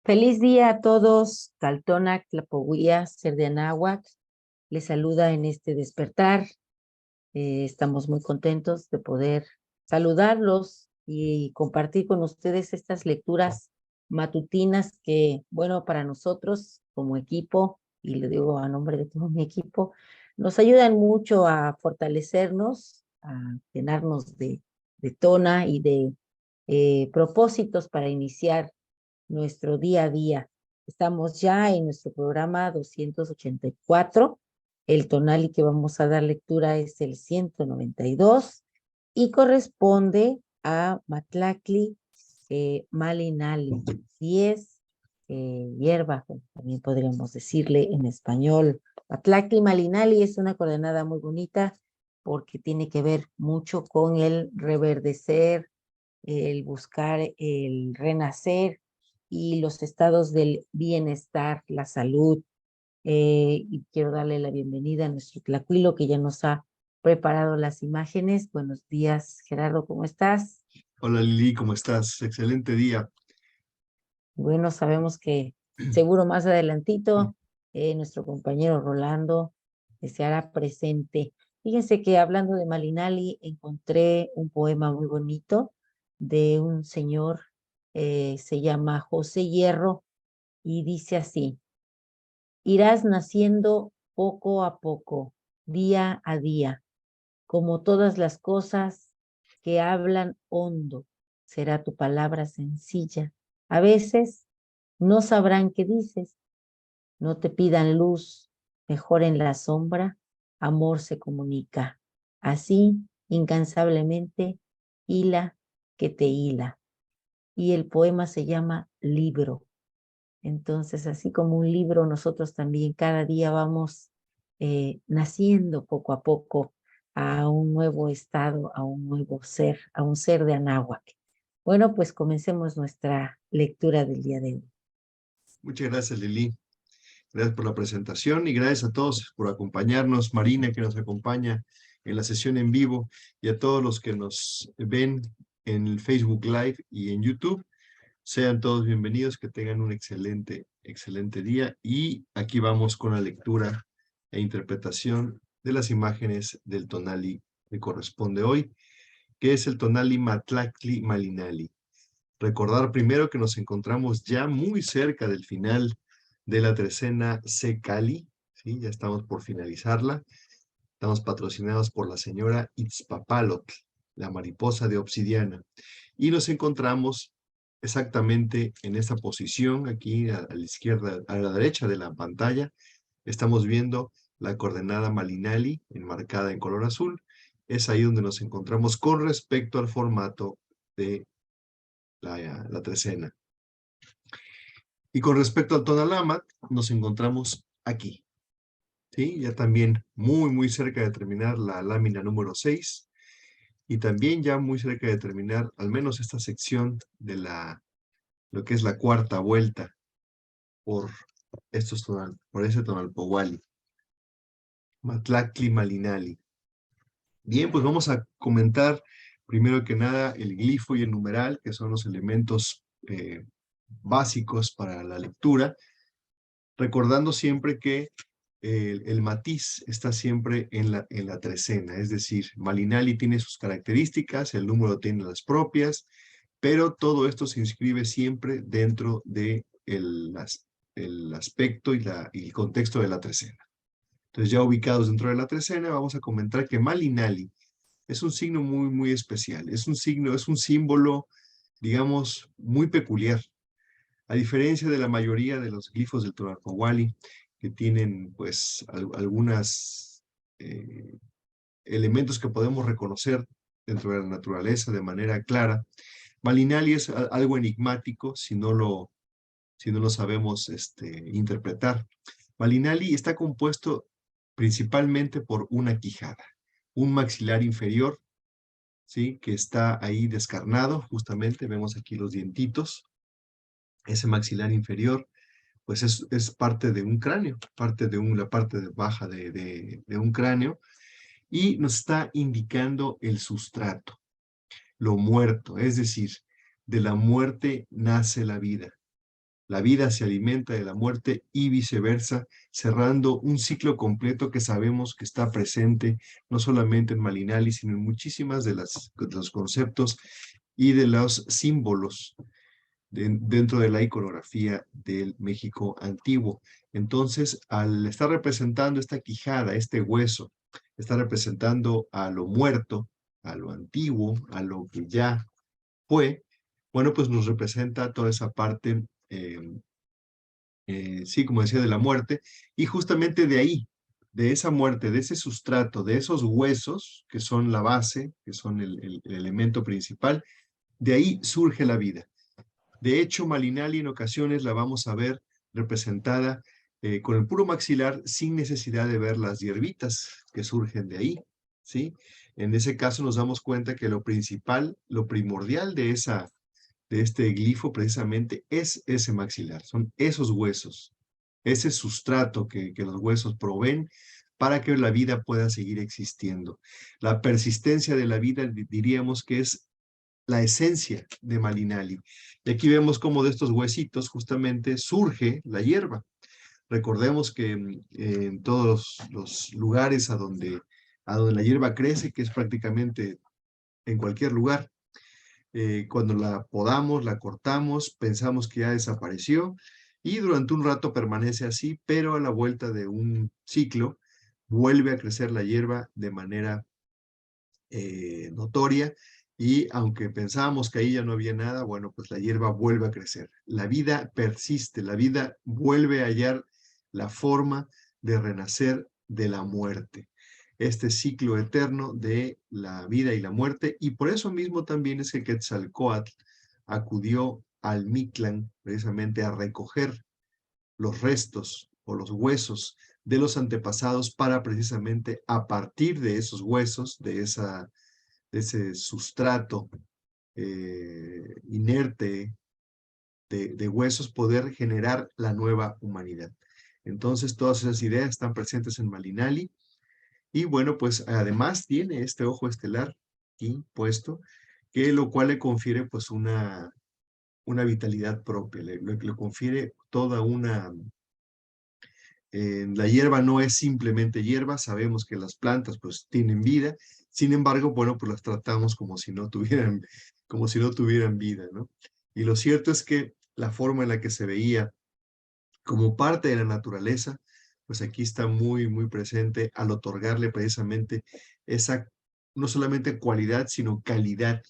Feliz día a todos. Caltonac, Tlapohuía, Ser de Anáhuac. Les saluda en este despertar. Estamos muy contentos de poder saludarlos y compartir con ustedes estas lecturas matutinas que, bueno, para nosotros como equipo, y le digo a nombre de todo mi equipo, nos ayudan mucho a fortalecernos, a llenarnos de tona y de propósitos para iniciar nuestro día a día. Estamos ya en nuestro programa 284. El tonali que vamos a dar lectura es el 192 y corresponde a Matlacli Malinali, 10 hierba, también podríamos decirle en español. Matlacli Malinali es una coordenada muy bonita porque tiene que ver mucho con el reverdecer, el buscar el renacer y los estados del bienestar, la salud. Y quiero darle la bienvenida a nuestro Tlacuilo que ya nos ha preparado las imágenes. Buenos días, Gerardo, ¿cómo estás? Hola Lili, ¿cómo estás? Excelente día. Bueno, sabemos que seguro más adelantito nuestro compañero Rolando se hará presente. Fíjense que hablando de Malinali, encontré un poema muy bonito de un señor, se llama José Hierro, y dice así: irás naciendo poco a poco, día a día, como todas las cosas que hablan hondo, será tu palabra sencilla. A veces no sabrán qué dices, no te pidan luz, mejor en la sombra, amor se comunica. Así, incansablemente, hila que te hila. Y el poema se llama Libro. Entonces, así como un libro, nosotros también cada día vamos naciendo poco a poco a un nuevo estado, a un nuevo ser, a un ser de Anáhuac. Bueno, pues comencemos nuestra lectura del día de hoy. Muchas gracias Lili. Gracias por la presentación y gracias a todos por acompañarnos. Marina, que nos acompaña en la sesión en vivo, y a todos los que nos ven en el Facebook Live y en YouTube. Sean todos bienvenidos, que tengan un excelente día. Y aquí vamos con la lectura e interpretación de las imágenes del tonali que corresponde hoy, que es el tonali Matlacli Malinali. Recordar primero que nos encontramos ya muy cerca del final de la trecena Secali, ¿sí? Ya estamos por finalizarla. Estamos patrocinados por la señora Itzpapalotl, la mariposa de obsidiana. Y nos encontramos exactamente en esta posición, aquí a la izquierda, a la derecha de la pantalla. Estamos viendo la coordenada Malinali, enmarcada en color azul. Es ahí donde nos encontramos con respecto al formato de la trecena. Y con respecto al tonalamat, nos encontramos aquí, ¿sí? Ya también muy cerca de terminar la lámina número 6, y también ya muy cerca de terminar al menos esta sección de lo que es la cuarta vuelta por por ese tonalpohualli, Matlacli Malinali. Bien, pues vamos a comentar primero que nada el glifo y el numeral, que son los elementos básicos para la lectura, recordando siempre que el matiz está siempre en la trecena, es decir, Malinali tiene sus características, el número tiene las propias, pero todo esto se inscribe siempre dentro de el aspecto y el contexto de la trecena. Entonces, ya ubicados dentro de la trecena, vamos a comentar que Malinali es un signo muy especial, es un símbolo, digamos, muy peculiar. A diferencia de la mayoría de los glifos del Tonalpohualli, que tienen pues algunas elementos que podemos reconocer dentro de la naturaleza de manera clara, Malinali es algo enigmático si no lo sabemos interpretar. Malinali está compuesto principalmente por una quijada, un maxilar inferior, ¿sí? Que está ahí descarnado, justamente vemos aquí los dientitos. Ese maxilar inferior pues es parte de un cráneo, la parte baja de un cráneo, y nos está indicando el sustrato, lo muerto, es decir, de la muerte nace la vida. La vida se alimenta de la muerte y viceversa, cerrando un ciclo completo que sabemos que está presente no solamente en Malinali, sino en muchísimas de los conceptos y de los símbolos dentro de la iconografía del México antiguo. Entonces, al estar representando esta quijada, este hueso, está representando a lo muerto, a lo antiguo, a lo que ya fue, bueno, pues nos representa toda esa parte, sí, como decía, de la muerte, y justamente de ahí, de esa muerte, de ese sustrato, de esos huesos, que son la base, que son el elemento principal, de ahí surge la vida. De hecho, Malinali en ocasiones la vamos a ver representada con el puro maxilar sin necesidad de ver las hierbitas que surgen de ahí, ¿sí? En ese caso nos damos cuenta que lo principal, lo primordial de este glifo precisamente es ese maxilar, son esos huesos, ese sustrato que los huesos proveen para que la vida pueda seguir existiendo. La persistencia de la vida diríamos que es la esencia de Malinali. Y aquí vemos cómo de estos huesitos justamente surge la hierba. Recordemos que en todos los lugares a donde la hierba crece, que es prácticamente en cualquier lugar, cuando la podamos, la cortamos, pensamos que ya desapareció y durante un rato permanece así, pero a la vuelta de un ciclo vuelve a crecer la hierba de manera notoria y aunque pensábamos que ahí ya no había nada, bueno, pues la hierba vuelve a crecer. La vida persiste, la vida vuelve a hallar la forma de renacer de la muerte. Este ciclo eterno de la vida y la muerte, y por eso mismo también es que Quetzalcóatl acudió al Mictlán precisamente a recoger los restos o los huesos de los antepasados para precisamente a partir de esos huesos, de ese sustrato inerte de huesos, poder generar la nueva humanidad. Entonces, todas esas ideas están presentes en Malinali y bueno, pues además tiene este ojo estelar aquí puesto, que lo cual le confiere pues una vitalidad propia, le confiere toda una la hierba no es simplemente hierba, sabemos que las plantas pues tienen vida, sin embargo, bueno, pues las tratamos como si no tuvieran vida, ¿no? Y lo cierto es que la forma en la que se veía como parte de la naturaleza, pues aquí está muy, muy presente al otorgarle precisamente esa, no solamente cualidad, sino calidad,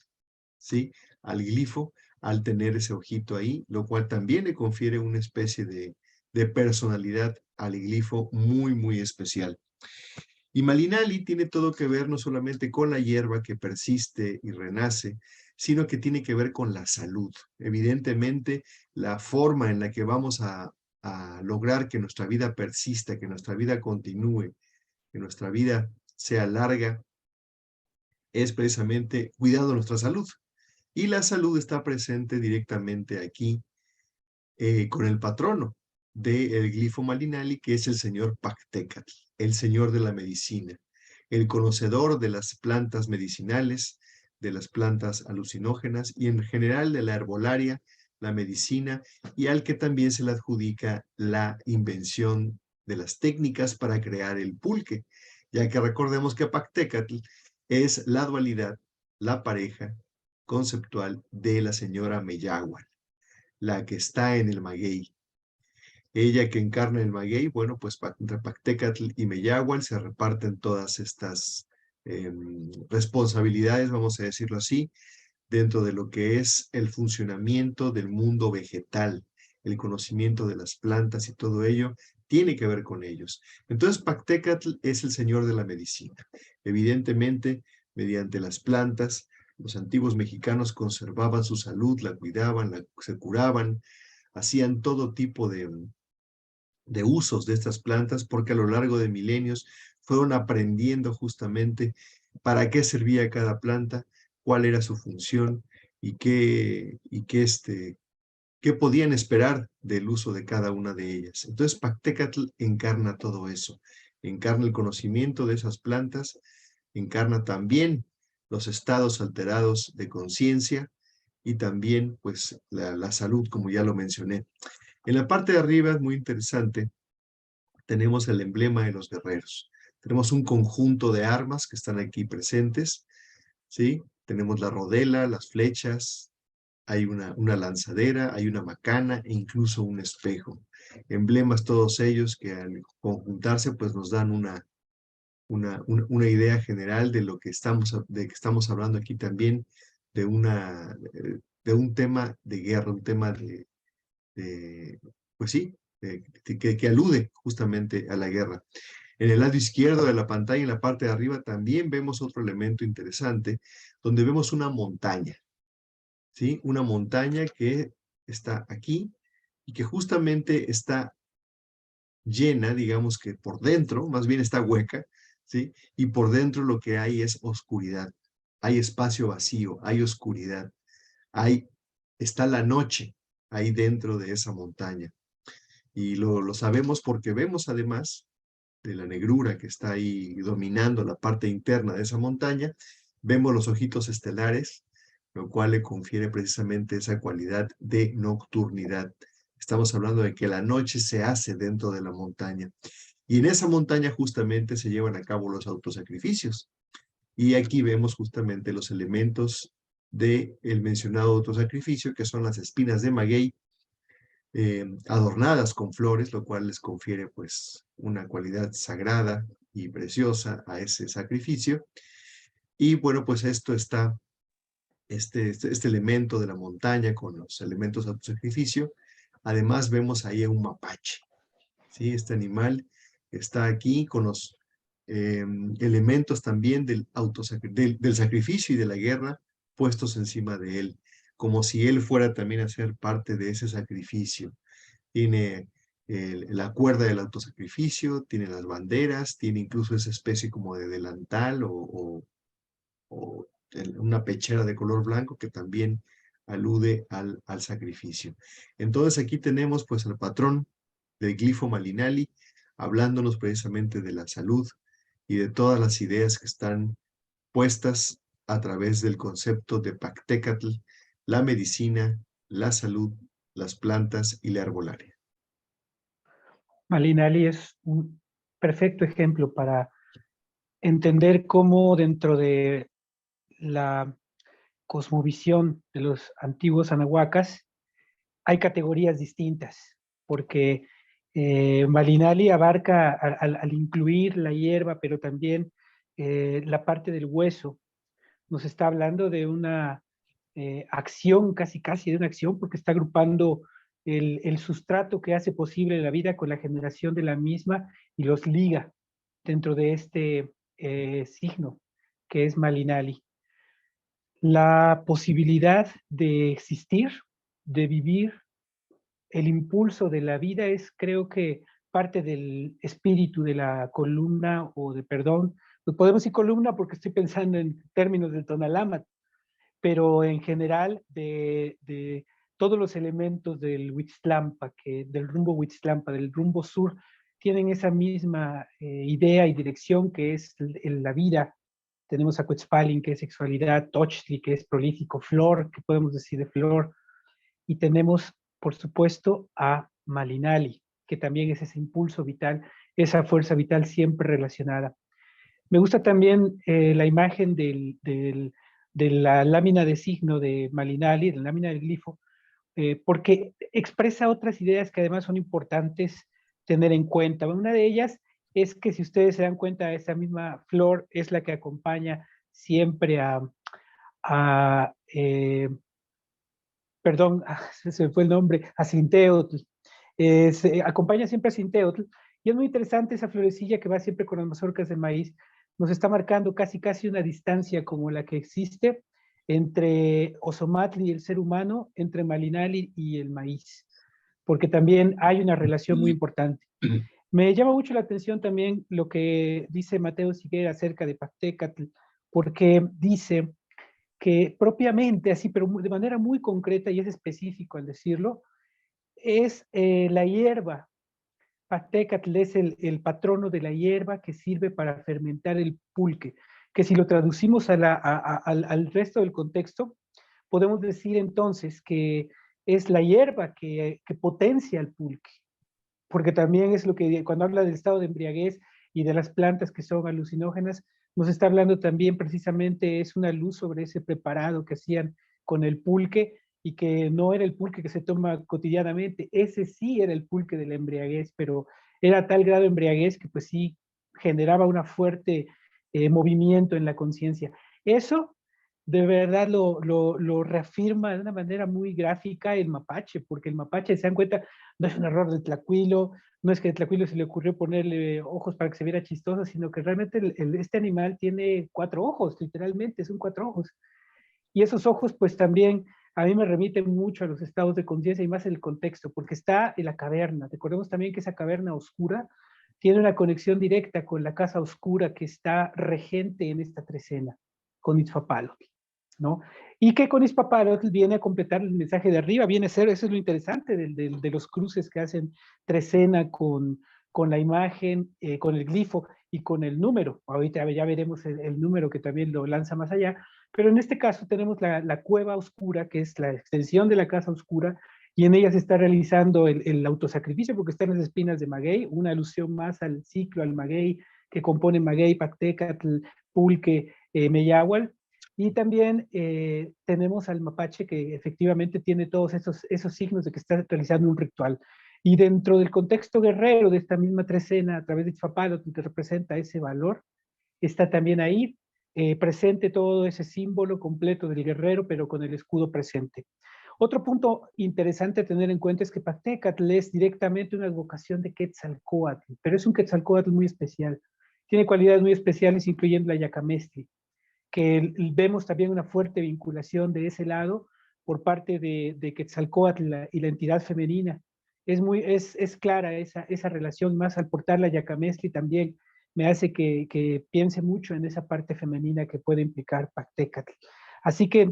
¿sí? Al glifo, al tener ese ojito ahí, lo cual también le confiere una especie de personalidad al glifo muy, muy especial. Y Malinali tiene todo que ver no solamente con la hierba que persiste y renace, sino que tiene que ver con la salud. Evidentemente, la forma en la que vamos a lograr que nuestra vida persista, que nuestra vida continúe, que nuestra vida sea larga, es precisamente cuidando nuestra salud. Y la salud está presente directamente aquí con el patrono del glifo Malinali, que es el señor Pactecatl, el señor de la medicina, el conocedor de las plantas medicinales, de las plantas alucinógenas y en general de la herbolaria, la medicina, y al que también se le adjudica la invención de las técnicas para crear el pulque, ya que recordemos que Pactecatl es la dualidad, la pareja conceptual de la señora Meyahual, la que está en el maguey. Ella que encarna el maguey, bueno, pues entre Pactecatl y Meyahual se reparten todas estas responsabilidades, vamos a decirlo así, dentro de lo que es el funcionamiento del mundo vegetal, el conocimiento de las plantas y todo ello tiene que ver con ellos. Entonces, Pactecatl es el señor de la medicina. Evidentemente, mediante las plantas, los antiguos mexicanos conservaban su salud, la cuidaban, se curaban, hacían todo tipo de usos de estas plantas porque a lo largo de milenios fueron aprendiendo justamente para qué servía cada planta, cuál era su función y qué podían esperar del uso de cada una de ellas. Entonces, Pactecatl encarna todo eso, encarna el conocimiento de esas plantas, encarna también los estados alterados de conciencia y también, pues, la salud, como ya lo mencioné. En la parte de arriba es muy interesante, tenemos el emblema de los guerreros. Tenemos un conjunto de armas que están aquí presentes, ¿sí? Tenemos la rodela, las flechas, hay una lanzadera, hay una macana e incluso un espejo. Emblemas todos ellos que al conjuntarse pues nos dan una idea general de lo que de que estamos hablando aquí también, de, de un tema de guerra, un tema pues sí, que alude justamente a la guerra. En el lado izquierdo de la pantalla, en la parte de arriba, también vemos otro elemento interesante, donde vemos una montaña, ¿sí? Una montaña que está aquí y que justamente está llena, digamos que por dentro, más bien está hueca, ¿sí? Y por dentro lo que hay es oscuridad. Hay espacio vacío, hay oscuridad, hay, está la noche ahí dentro de esa montaña. Y lo sabemos porque vemos además de la negrura que está ahí dominando la parte interna de esa montaña, vemos los ojitos estelares, lo cual le confiere precisamente esa cualidad de nocturnidad. Estamos hablando de que la noche se hace dentro de la montaña. Y en esa montaña justamente se llevan a cabo los autosacrificios. Y aquí vemos justamente los elementos del mencionado autosacrificio, que son las espinas de maguey, adornadas con flores, lo cual les confiere pues una cualidad sagrada y preciosa a ese sacrificio. Y bueno, pues esto está, este elemento de la montaña con los elementos de autosacrificio. Además vemos ahí a un mapache, ¿sí? Este animal está aquí con los elementos también del sacrificio y de la guerra puestos encima de él, como si él fuera también a ser parte de ese sacrificio. Tiene la cuerda del autosacrificio, tiene las banderas, tiene incluso esa especie como de delantal o una pechera de color blanco que también alude al sacrificio. Entonces aquí tenemos pues al patrón del glifo Malinali hablándonos precisamente de la salud y de todas las ideas que están puestas a través del concepto de Pactecatl, la medicina, la salud, las plantas y la herbolaria. Malinali es un perfecto ejemplo para entender cómo dentro de la cosmovisión de los antiguos anahuacas hay categorías distintas, porque Malinali abarca al incluir la hierba, pero también la parte del hueso. Nos está hablando de una acción, casi de una acción, porque está agrupando el sustrato que hace posible la vida con la generación de la misma y los liga dentro de este signo que es Malinali. La posibilidad de existir, de vivir, el impulso de la vida es, creo que, parte del espíritu de la columna o de perdón. Pues podemos decir columna porque estoy pensando en términos del Tonalámatl, pero en general de todos los elementos del Huitzlampa, del rumbo Huitzlampa, del rumbo sur, tienen esa misma idea y dirección que es la vida. Tenemos a Quetzalcoatl, que es sexualidad, Tochtli, que es prolífico, Flor, que podemos decir de Flor, y tenemos, por supuesto, a Malinali, que también es ese impulso vital, esa fuerza vital siempre relacionada. Me gusta también la imagen de la lámina de signo de Malinali, de la lámina del glifo, porque expresa otras ideas que además son importantes tener en cuenta. Una de ellas es que si ustedes se dan cuenta, esa misma flor es la que acompaña siempre a perdón, se me fue el nombre, a Sinteotl. Se acompaña siempre a Sinteotl, y es muy interesante esa florecilla que va siempre con las mazorcas de maíz. Nos está marcando casi una distancia como la que existe entre Ozomatl y el ser humano, entre Malinali y el maíz, porque también hay una relación muy importante. Me llama mucho la atención también lo que dice Mateo Siguera acerca de Pactecatl, porque dice que propiamente así, pero de manera muy concreta y es específico al decirlo, es la hierba. Pactecatl es el patrono de la hierba que sirve para fermentar el pulque, que si lo traducimos al resto del contexto, podemos decir entonces que es la hierba que potencia el pulque, porque también es lo que cuando habla del estado de embriaguez y de las plantas que son alucinógenas, nos está hablando también precisamente, es una luz sobre ese preparado que hacían con el pulque y que no era el pulque que se toma cotidianamente, ese sí era el pulque de la embriaguez, pero era a tal grado de embriaguez que pues sí generaba una fuerte movimiento en la conciencia. Eso de verdad lo reafirma de una manera muy gráfica el mapache, porque el mapache, se dan cuenta, no es un error de Tlacuilo, no es que a Tlacuilo se le ocurrió ponerle ojos para que se viera chistoso, sino que realmente este animal tiene 4 ojos, literalmente, son 4 ojos. Y esos ojos, pues también a mí me remiten mucho a los estados de conciencia y más el contexto, porque está en la caverna. Recordemos también que esa caverna oscura tiene una conexión directa con la casa oscura que está regente en esta trecena, con Itzpapalotl, ¿no? Y que con Itzpapalotl viene a completar el mensaje de arriba, viene a ser, eso es lo interesante de los cruces que hacen trecena con la imagen, con el glifo y con el número. Ahorita ya veremos el número que también lo lanza más allá, pero en este caso tenemos la cueva oscura, que es la extensión de la casa oscura, y en ella se está realizando el autosacrificio, porque están las espinas de maguey, una alusión más al ciclo, al maguey, que compone maguey, pactecatl, pulque, meyahual. Y también tenemos al mapache, que efectivamente tiene todos esos signos de que está realizando un ritual. Y dentro del contexto guerrero de esta misma trecena, a través de Itzpapalotl, que representa ese valor, está también ahí presente todo ese símbolo completo del guerrero, pero con el escudo presente. Otro punto interesante a tener en cuenta es que Pactecatl es directamente una advocación de Quetzalcóatl, pero es un Quetzalcóatl muy especial. Tiene cualidades muy especiales, incluyendo la Yacamestli, que vemos también una fuerte vinculación de ese lado por parte de Quetzalcóatl y la entidad femenina. Es clara esa relación, más al portar la Yacamestli también me hace que piense mucho en esa parte femenina que puede implicar Pactecatl. Así que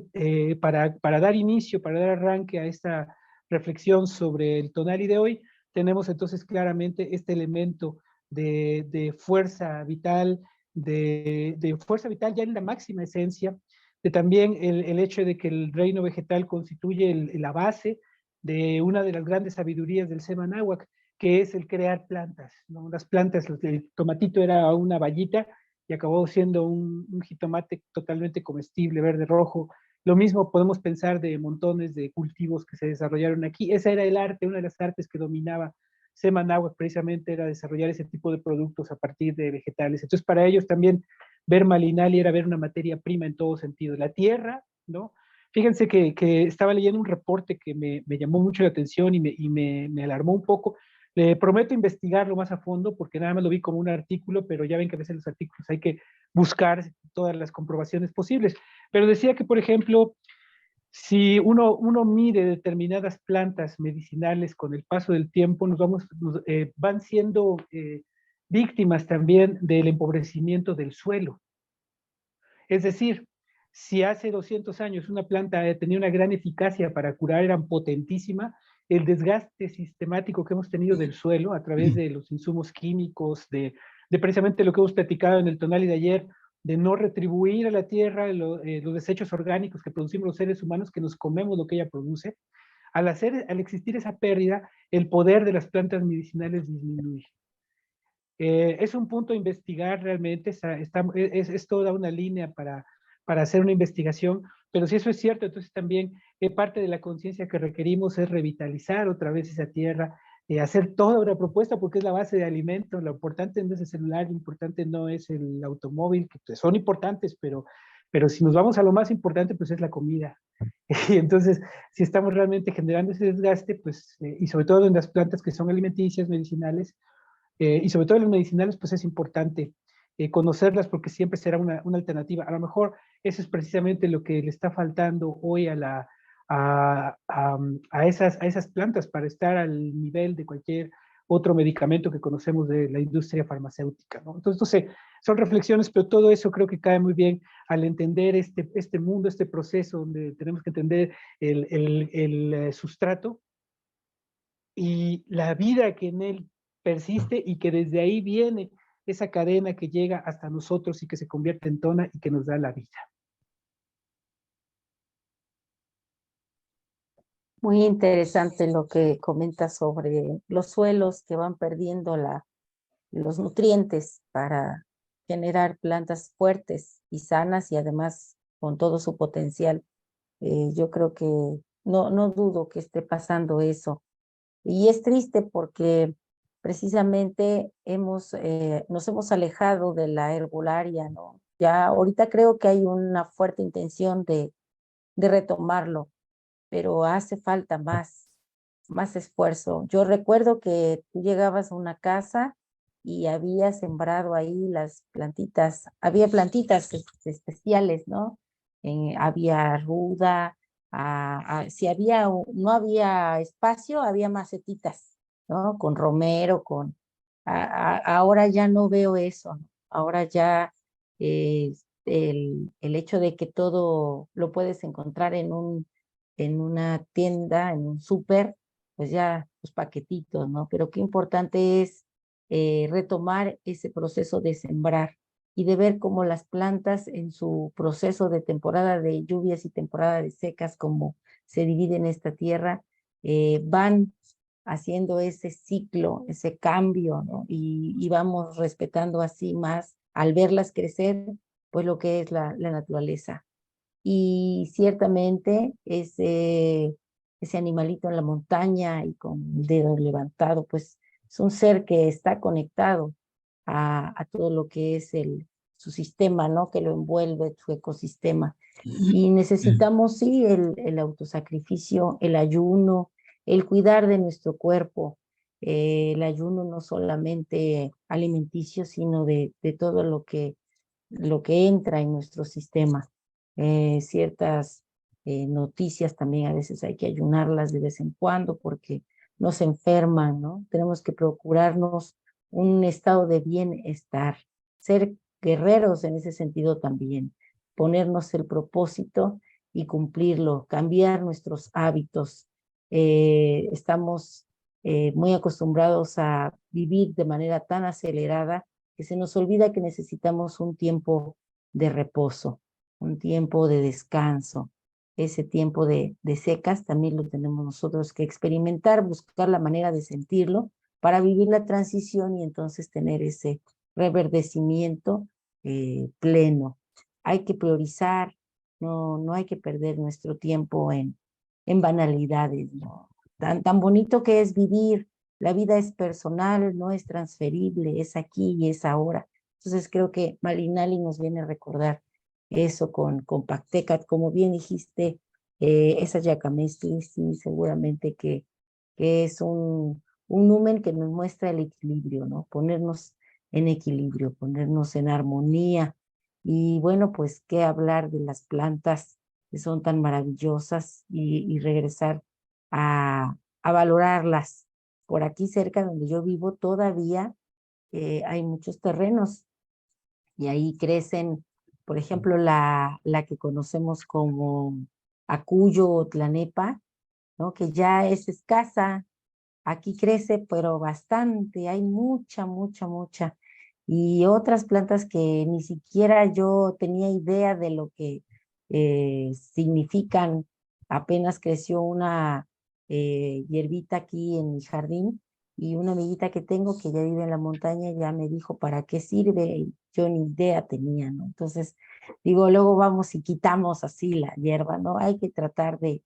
para dar inicio, para dar arranque a esta reflexión sobre el tonali de hoy, tenemos entonces claramente este elemento de fuerza vital, de fuerza vital ya en la máxima esencia, de también el hecho de que el reino vegetal constituye la base de una de las grandes sabidurías del Sema Náhuac, que es el crear plantas, ¿no? Las plantas, el tomatito era una vallita y acabó siendo un jitomate totalmente comestible, verde, rojo. Lo mismo podemos pensar de montones de cultivos que se desarrollaron aquí. Ese era el arte, una de las artes que dominaba Sema Náhuac, precisamente era desarrollar ese tipo de productos a partir de vegetales. Entonces, para ellos también ver Malinali era ver una materia prima en todo sentido. La tierra, ¿no? Fíjense que estaba leyendo un reporte que me llamó mucho la atención y me alarmó un poco. Le prometo investigarlo más a fondo porque nada más lo vi como un artículo, pero ya ven que a veces los artículos hay que buscar todas las comprobaciones posibles. Pero decía que, por ejemplo, si uno mide determinadas plantas medicinales con el paso del tiempo, van siendo víctimas también del empobrecimiento del suelo. Es decir, si hace 200 años una planta tenía una gran eficacia para curar, era potentísima, el desgaste sistemático que hemos tenido del suelo a través de los insumos químicos, de precisamente lo que hemos platicado en el tonali de ayer, de no retribuir a la tierra los desechos orgánicos que producimos los seres humanos, que nos comemos lo que ella produce, al existir esa pérdida, el poder de las plantas medicinales disminuye. Es un punto a investigar realmente, es toda una línea para hacer una investigación, pero si eso es cierto, entonces también parte de la conciencia que requerimos es revitalizar otra vez esa tierra, hacer toda una propuesta porque es la base de alimento. Lo importante no es el celular, lo importante no es el automóvil, que pues, son importantes, pero si nos vamos a lo más importante, pues es la comida. Y entonces, si estamos realmente generando ese desgaste, pues, y sobre todo en las plantas que son alimenticias, medicinales, y sobre todo en los medicinales, pues es importante conocerlas porque siempre será una alternativa. A lo mejor eso es precisamente lo que le está faltando hoy a esas plantas para estar al nivel de cualquier otro medicamento que conocemos de la industria farmacéutica, ¿no? Entonces, son reflexiones, pero todo eso creo que cae muy bien al entender este mundo, este proceso donde tenemos que entender el sustrato y la vida que en él persiste y que desde ahí viene esa cadena que llega hasta nosotros y que se convierte en tona y que nos da la vida. Muy interesante lo que comentas sobre los suelos que van perdiendo los nutrientes para generar plantas fuertes y sanas y además con todo su potencial. Yo creo que no dudo que esté pasando eso. Y es triste porque precisamente nos hemos alejado de la herbolaria, ¿no? Ya ahorita creo que hay una fuerte intención de retomarlo, pero hace falta más esfuerzo. Yo recuerdo que tú llegabas a una casa y había sembrado ahí las plantitas, había plantitas especiales, ¿no? Había ruda, si no había espacio, había macetitas, ¿no? Con romero, ahora ya no veo eso, ¿no? Ahora ya eh, el hecho de que todo lo puedes encontrar en una tienda, en un súper, pues ya los paquetitos, ¿no? Pero qué importante es retomar ese proceso de sembrar y de ver cómo las plantas en su proceso de temporada de lluvias y temporada de secas, como se divide en esta tierra, van haciendo ese ciclo, ese cambio, ¿no? Y vamos respetando así más, al verlas crecer, pues lo que es la naturaleza. Y ciertamente ese animalito en la montaña y con el dedo levantado, pues es un ser que está conectado a todo lo que es su sistema, ¿no? Que lo envuelve, su ecosistema. Y necesitamos, sí, el autosacrificio, el ayuno, el cuidar de nuestro cuerpo, el ayuno no solamente alimenticio, sino de todo lo que entra en nuestro sistema. Ciertas noticias también a veces hay que ayunarlas de vez en cuando porque nos enferman, ¿no? Tenemos que procurarnos un estado de bienestar, ser guerreros en ese sentido también, ponernos el propósito y cumplirlo, cambiar nuestros hábitos. Estamos muy acostumbrados a vivir de manera tan acelerada que se nos olvida que necesitamos un tiempo de reposo, un tiempo de descanso. Ese tiempo de secas también lo tenemos nosotros que experimentar, buscar la manera de sentirlo para vivir la transición y entonces tener ese reverdecimiento pleno. Hay que priorizar, no hay que perder nuestro tiempo en banalidades, ¿no? Tan bonito que es vivir. La vida es personal, no es transferible, es aquí y es ahora. Entonces creo que Malinali nos viene a recordar eso con Pactecat, como bien dijiste, esa Yacamesti, sí, seguramente que es un numen que nos muestra el equilibrio, ¿no? Ponernos en equilibrio, ponernos en armonía. Y bueno, pues qué hablar de las plantas que son tan maravillosas y regresar a valorarlas. Por aquí cerca donde yo vivo todavía hay muchos terrenos y ahí crecen, por ejemplo, la que conocemos como acuyo o tlanepa, ¿no? Que ya es escasa. Aquí crece, pero bastante, hay mucha. Y otras plantas que ni siquiera yo tenía idea de lo que significan. Apenas creció una hierbita aquí en mi jardín y una amiguita que tengo que ya vive en la montaña ya me dijo para qué sirve y yo ni idea tenía, ¿no? Entonces, digo, luego vamos y quitamos así la hierba, ¿no? Hay que tratar de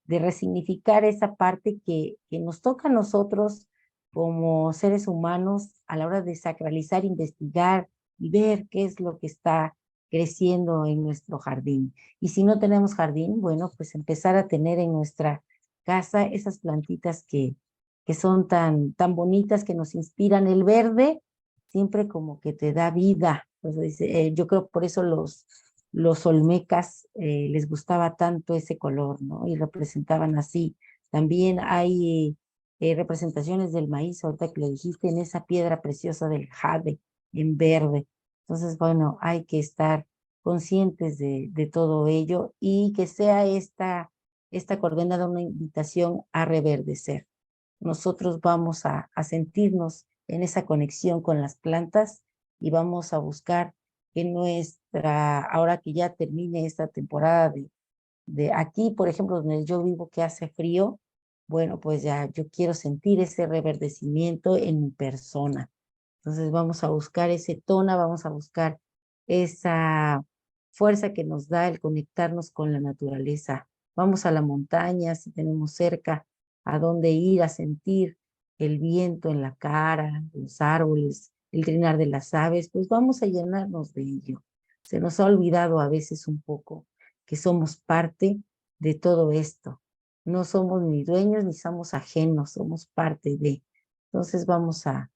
resignificar esa parte que nos toca a nosotros como seres humanos a la hora de sacralizar, investigar y ver qué es lo que está creciendo en nuestro jardín. Y si no tenemos jardín, bueno, pues empezar a tener en nuestra casa esas plantitas que son tan bonitas, que nos inspiran. El verde siempre como que te da vida. Entonces, yo creo por eso los olmecas les gustaba tanto ese color, ¿no? Y representaban así. También hay representaciones del maíz, ahorita que lo dijiste, en esa piedra preciosa del jade, en verde. Entonces, bueno, hay que estar conscientes de todo ello y que sea esta coordenada una invitación a reverdecer. Nosotros vamos a sentirnos en esa conexión con las plantas y vamos a buscar que ahora que ya termine esta temporada de aquí, por ejemplo, donde yo vivo que hace frío, bueno, pues ya yo quiero sentir ese reverdecimiento en mi persona. Entonces vamos a buscar ese tono, vamos a buscar esa fuerza que nos da el conectarnos con la naturaleza. Vamos a la montaña, si tenemos cerca a dónde ir a sentir el viento en la cara, los árboles, el trinar de las aves, pues vamos a llenarnos de ello. Se nos ha olvidado a veces un poco que somos parte de todo esto. No somos ni dueños ni somos ajenos, somos parte de. Entonces vamos a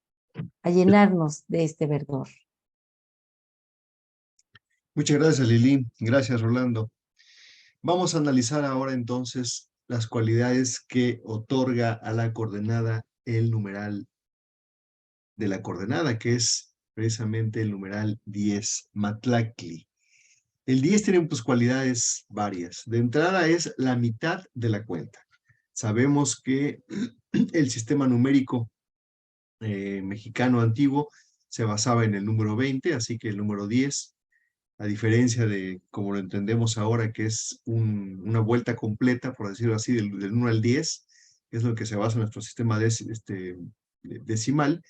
llenarnos de este verdor. Muchas gracias, Lili. Gracias, Rolando. Vamos a analizar ahora entonces las cualidades que otorga a la coordenada el numeral de la coordenada, que es precisamente el numeral 10, Matlacli. El 10 tiene pues cualidades varias. De entrada es la mitad de la cuenta. Sabemos que el sistema numérico mexicano antiguo se basaba en el número 20, así que el número 10, a diferencia de como lo entendemos ahora, que es una vuelta completa, por decirlo así, del 1 al 10, que es lo que se basa en nuestro sistema decimal,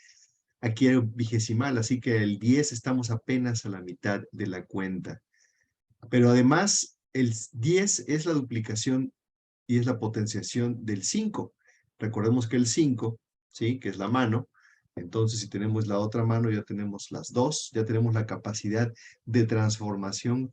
aquí hay vigesimal, así que el 10 estamos apenas a la mitad de la cuenta. Pero además, el 10 es la duplicación y es la potenciación del 5. Recordemos que el 5, ¿sí? Que es la mano. Entonces, si tenemos la otra mano, ya tenemos las dos, ya tenemos la capacidad de transformación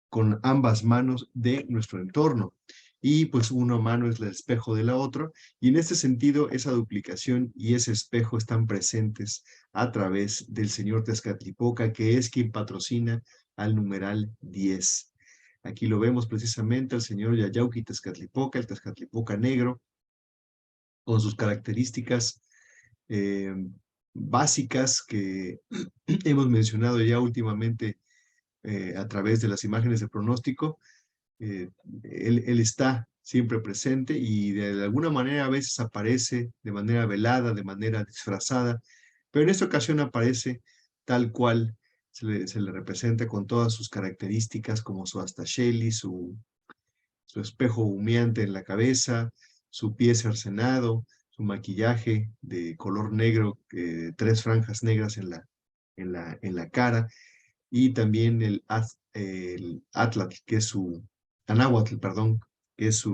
con ambas manos de nuestro entorno. Y pues una mano es el espejo de la otra, y en este sentido esa duplicación y ese espejo están presentes a través del señor Tezcatlipoca, que es quien patrocina al numeral 10. Aquí lo vemos precisamente al señor Yayauqui Tezcatlipoca, el Tezcatlipoca negro, con sus características básicas que hemos mencionado ya últimamente a través de las imágenes de pronóstico. Él está siempre presente y de alguna manera a veces aparece de manera velada, de manera disfrazada, pero en esta ocasión aparece tal cual se le representa con todas sus características como su astacheli, su espejo humeante en la cabeza, su pie cercenado, su maquillaje de color negro, 3 franjas negras en la cara, y también el Atlatl, que es su, Anáhuatl, perdón, que es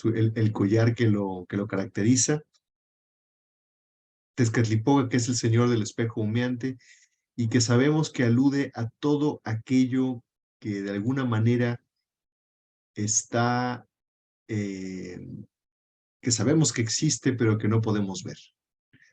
el collar que lo caracteriza. Tezcatlipoca, que es el señor del espejo humeante, y que sabemos que alude a todo aquello que de alguna manera está, que sabemos que existe, pero que no podemos ver.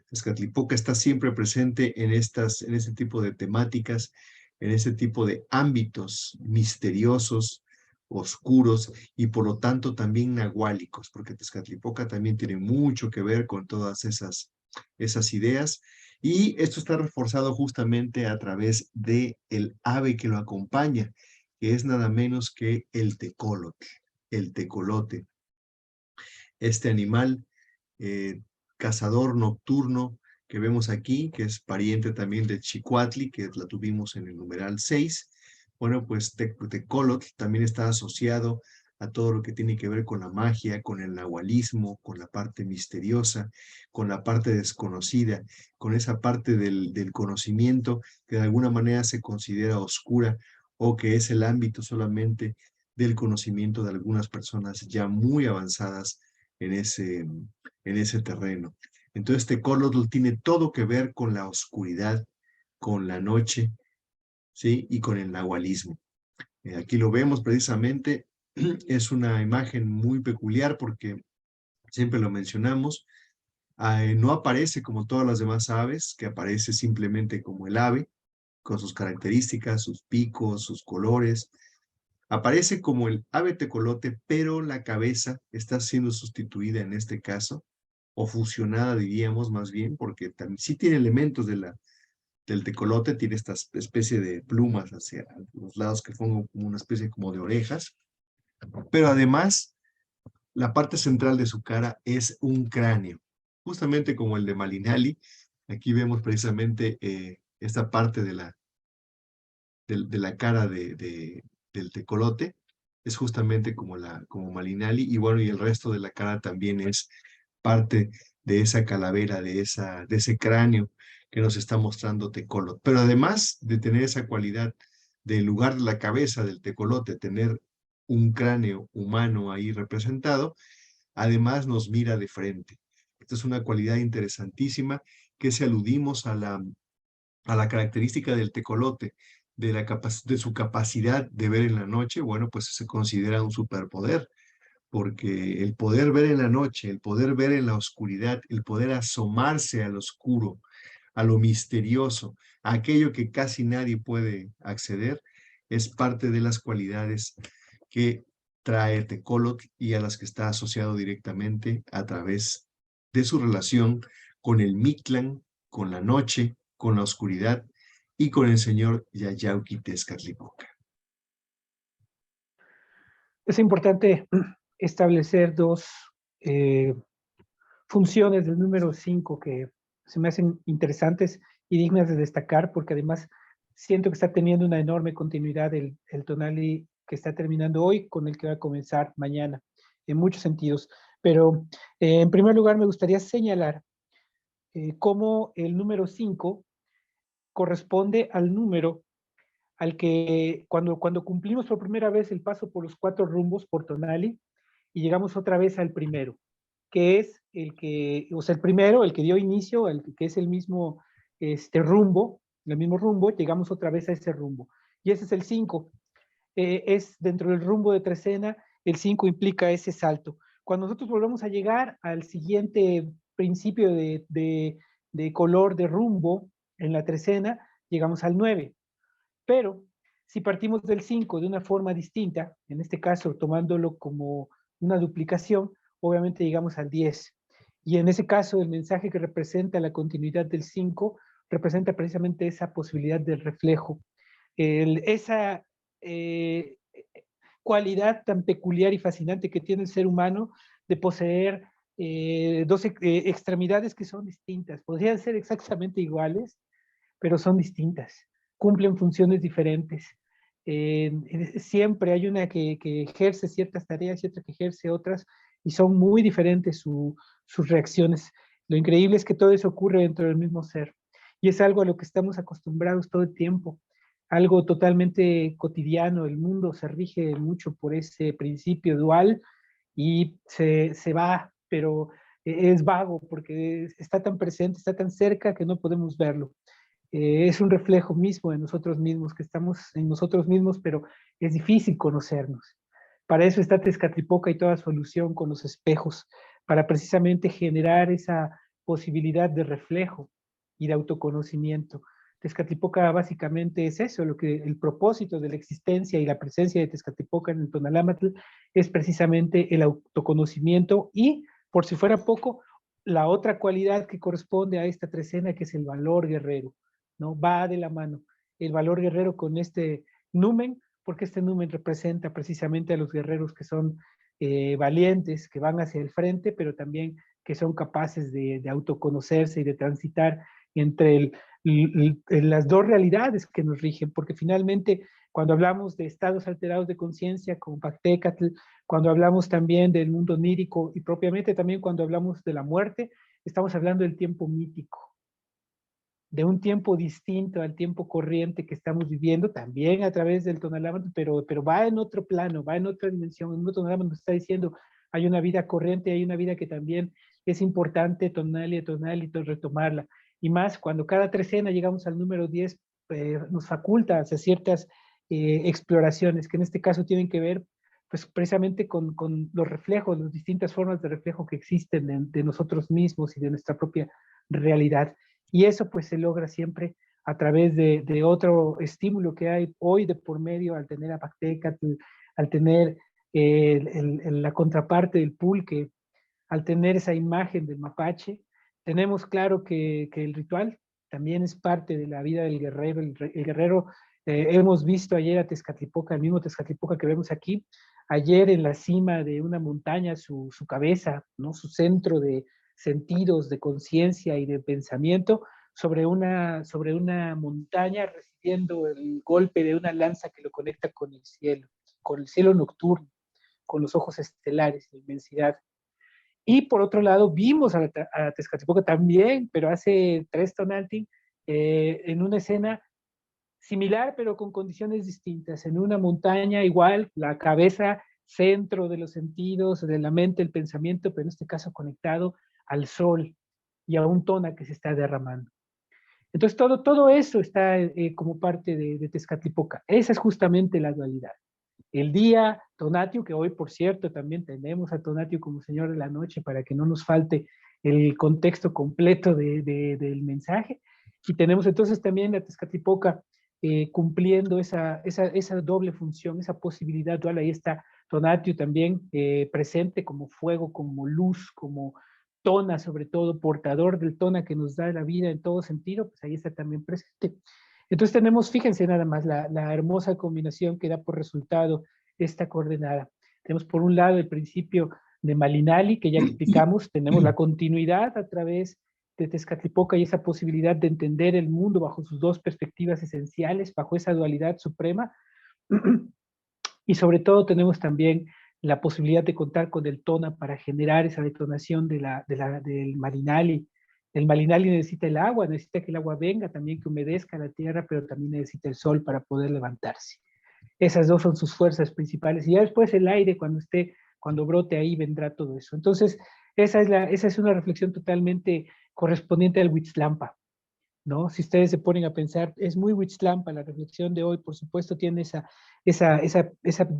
Tezcatlipoca está siempre presente en este tipo de temáticas, en este tipo de ámbitos misteriosos, oscuros y por lo tanto también nahuálicos, porque Tezcatlipoca también tiene mucho que ver con todas esas ideas, y esto está reforzado justamente a través de el ave que lo acompaña, que es nada menos que el tecolotl, el tecolote. Este animal cazador nocturno que vemos aquí, que es pariente también de Chicuatli, que la tuvimos en el numeral 6. Bueno, pues Tecolotl también está asociado a todo lo que tiene que ver con la magia, con el nahualismo, con la parte misteriosa, con la parte desconocida, con esa parte del conocimiento que de alguna manera se considera oscura o que es el ámbito solamente del conocimiento de algunas personas ya muy avanzadas en ese terreno. Entonces, Tecolotl tiene todo que ver con la oscuridad, con la noche, ¿sí? Y con el nahualismo. Aquí lo vemos precisamente, es una imagen muy peculiar porque siempre lo mencionamos, no aparece como todas las demás aves, que aparece simplemente como el ave, con sus características, sus picos, sus colores. Aparece como el ave tecolote, pero la cabeza está siendo sustituida en este caso, o fusionada diríamos más bien, porque también sí tiene elementos del tecolote, tiene esta especie de plumas hacia los lados que forman como una especie como de orejas, pero además la parte central de su cara es un cráneo, justamente como el de Malinali. Aquí vemos precisamente esta parte de la cara del tecolote, es justamente como Malinali, y bueno, y el resto de la cara también es parte de esa calavera, de ese cráneo que nos está mostrando Tecolot. Pero además de tener esa cualidad del lugar de la cabeza del tecolote, tener un cráneo humano ahí representado, además nos mira de frente. Esta es una cualidad interesantísima que si aludimos a la característica del tecolote, de su capacidad de ver en la noche, bueno, pues se considera un superpoder, porque el poder ver en la noche, el poder ver en la oscuridad, el poder asomarse al oscuro, a lo misterioso, a aquello que casi nadie puede acceder, es parte de las cualidades que trae Tecolot y a las que está asociado directamente a través de su relación con el Mictlán, con la noche, con la oscuridad y con el señor Yayauqui Tezcatlipoca. Es importante establecer dos funciones del número 5 que se me hacen interesantes y dignas de destacar, porque además siento que está teniendo una enorme continuidad el tonali que está terminando hoy con el que va a comenzar mañana, en muchos sentidos. Pero en primer lugar me gustaría señalar cómo el número 5 corresponde al número al que cuando cumplimos por primera vez el paso por los 4 rumbos por tonali y llegamos otra vez al primero, que es el que, o sea, el primero, el que dio inicio, el que es el mismo rumbo, el mismo rumbo, llegamos otra vez a ese rumbo. Y ese es el 5. Es dentro del rumbo de trecena, el 5 implica ese salto. Cuando nosotros volvemos a llegar al siguiente principio de color de rumbo en la trecena, llegamos al 9. Pero si partimos del 5 de una forma distinta, en este caso tomándolo como una duplicación, obviamente llegamos al 10. Y en ese caso el mensaje que representa la continuidad del 5 representa precisamente esa posibilidad del reflejo. Esa cualidad tan peculiar y fascinante que tiene el ser humano de poseer dos extremidades que son distintas. Podrían ser exactamente iguales, pero son distintas, cumplen funciones diferentes. Siempre hay una que ejerce ciertas tareas y otra que ejerce otras, y son muy diferentes sus reacciones. Lo increíble es que todo eso ocurre dentro del mismo ser, y es algo a lo que estamos acostumbrados todo el tiempo, algo totalmente cotidiano. El mundo se rige mucho por ese principio dual y se va, pero es vago porque está tan presente, está tan cerca que no podemos verlo. Es un reflejo mismo de nosotros mismos, que estamos en nosotros mismos, pero es difícil conocernos. Para eso está Tezcatlipoca y toda su alusión con los espejos, para precisamente generar esa posibilidad de reflejo y de autoconocimiento. Tezcatlipoca básicamente es eso, lo que el propósito de la existencia y la presencia de Tezcatlipoca en el Tonalámatl es precisamente el autoconocimiento y, por si fuera poco, la otra cualidad que corresponde a esta trecena, que es el valor guerrero, ¿no? Va de la mano el valor guerrero con este numen, porque este numen representa precisamente a los guerreros que son valientes, que van hacia el frente, pero también que son capaces de autoconocerse y de transitar entre las dos realidades que nos rigen, porque finalmente cuando hablamos de estados alterados de conciencia como Pactécatl, cuando hablamos también del mundo onírico y propiamente también cuando hablamos de la muerte, estamos hablando del tiempo mítico, de un tiempo distinto al tiempo corriente que estamos viviendo, también a través del Tonalámatl, pero va en otro plano, va en otra dimensión. En un Tonalámatl nos está diciendo, hay una vida corriente, hay una vida que también es importante tonal y retomarla. Y más, cuando cada trecena llegamos al número 10, nos faculta hacer ciertas exploraciones, que en este caso tienen que ver pues precisamente con los reflejos, las distintas formas de reflejo que existen de nosotros mismos y de nuestra propia realidad. Y eso pues se logra siempre a través de otro estímulo que hay hoy de por medio al tener a Pactécatl, al tener la contraparte del pulque, al tener esa imagen del mapache. Tenemos claro que el ritual también es parte de la vida del guerrero. El guerrero, hemos visto ayer a Tezcatlipoca, el mismo Tezcatlipoca que vemos aquí, ayer en la cima de una montaña, su cabeza, ¿no? Su centro de sentidos, de conciencia y de pensamiento, sobre una montaña, recibiendo el golpe de una lanza que lo conecta con el cielo. con el cielo nocturno, con los ojos estelares, la inmensidad. Y por otro lado, vimos a Tezcatlipoca también, pero hace 3 Tonantzin, en una escena similar, pero con condiciones distintas. En una montaña igual, la cabeza, centro de los sentidos, de la mente, el pensamiento, pero en este caso conectado al sol y a un tona que se está derramando. Entonces todo eso está como parte de Tezcatlipoca. Esa es justamente la dualidad. El día, Tonatiuh, que hoy por cierto también tenemos a Tonatiuh como Señor de la Noche para que no nos falte el contexto completo del mensaje. Y tenemos entonces también a Tezcatlipoca cumpliendo esa doble función, esa posibilidad dual. Ahí está Tonatiuh también presente como fuego, como luz, como tona, sobre todo portador del tona que nos da la vida en todo sentido, pues ahí está también presente. Entonces tenemos, fíjense nada más, la hermosa combinación que da por resultado esta coordenada. Tenemos por un lado el principio de Malinali, que ya explicamos, tenemos la continuidad a través de Tezcatlipoca y esa posibilidad de entender el mundo bajo sus dos perspectivas esenciales, bajo esa dualidad suprema. Y sobre todo tenemos también la posibilidad de contar con el tona para generar esa detonación del Malinali. El Malinali necesita el agua, necesita que el agua venga, también que humedezca la tierra, pero también necesita el sol para poder levantarse. Esas dos son sus fuerzas principales. Y ya después el aire, cuando brote ahí, vendrá todo eso. Entonces, esa es una reflexión totalmente correspondiente al Huitzlampa, ¿no? Si ustedes se ponen a pensar, es muy Huitzlampa la reflexión de hoy, por supuesto tiene esa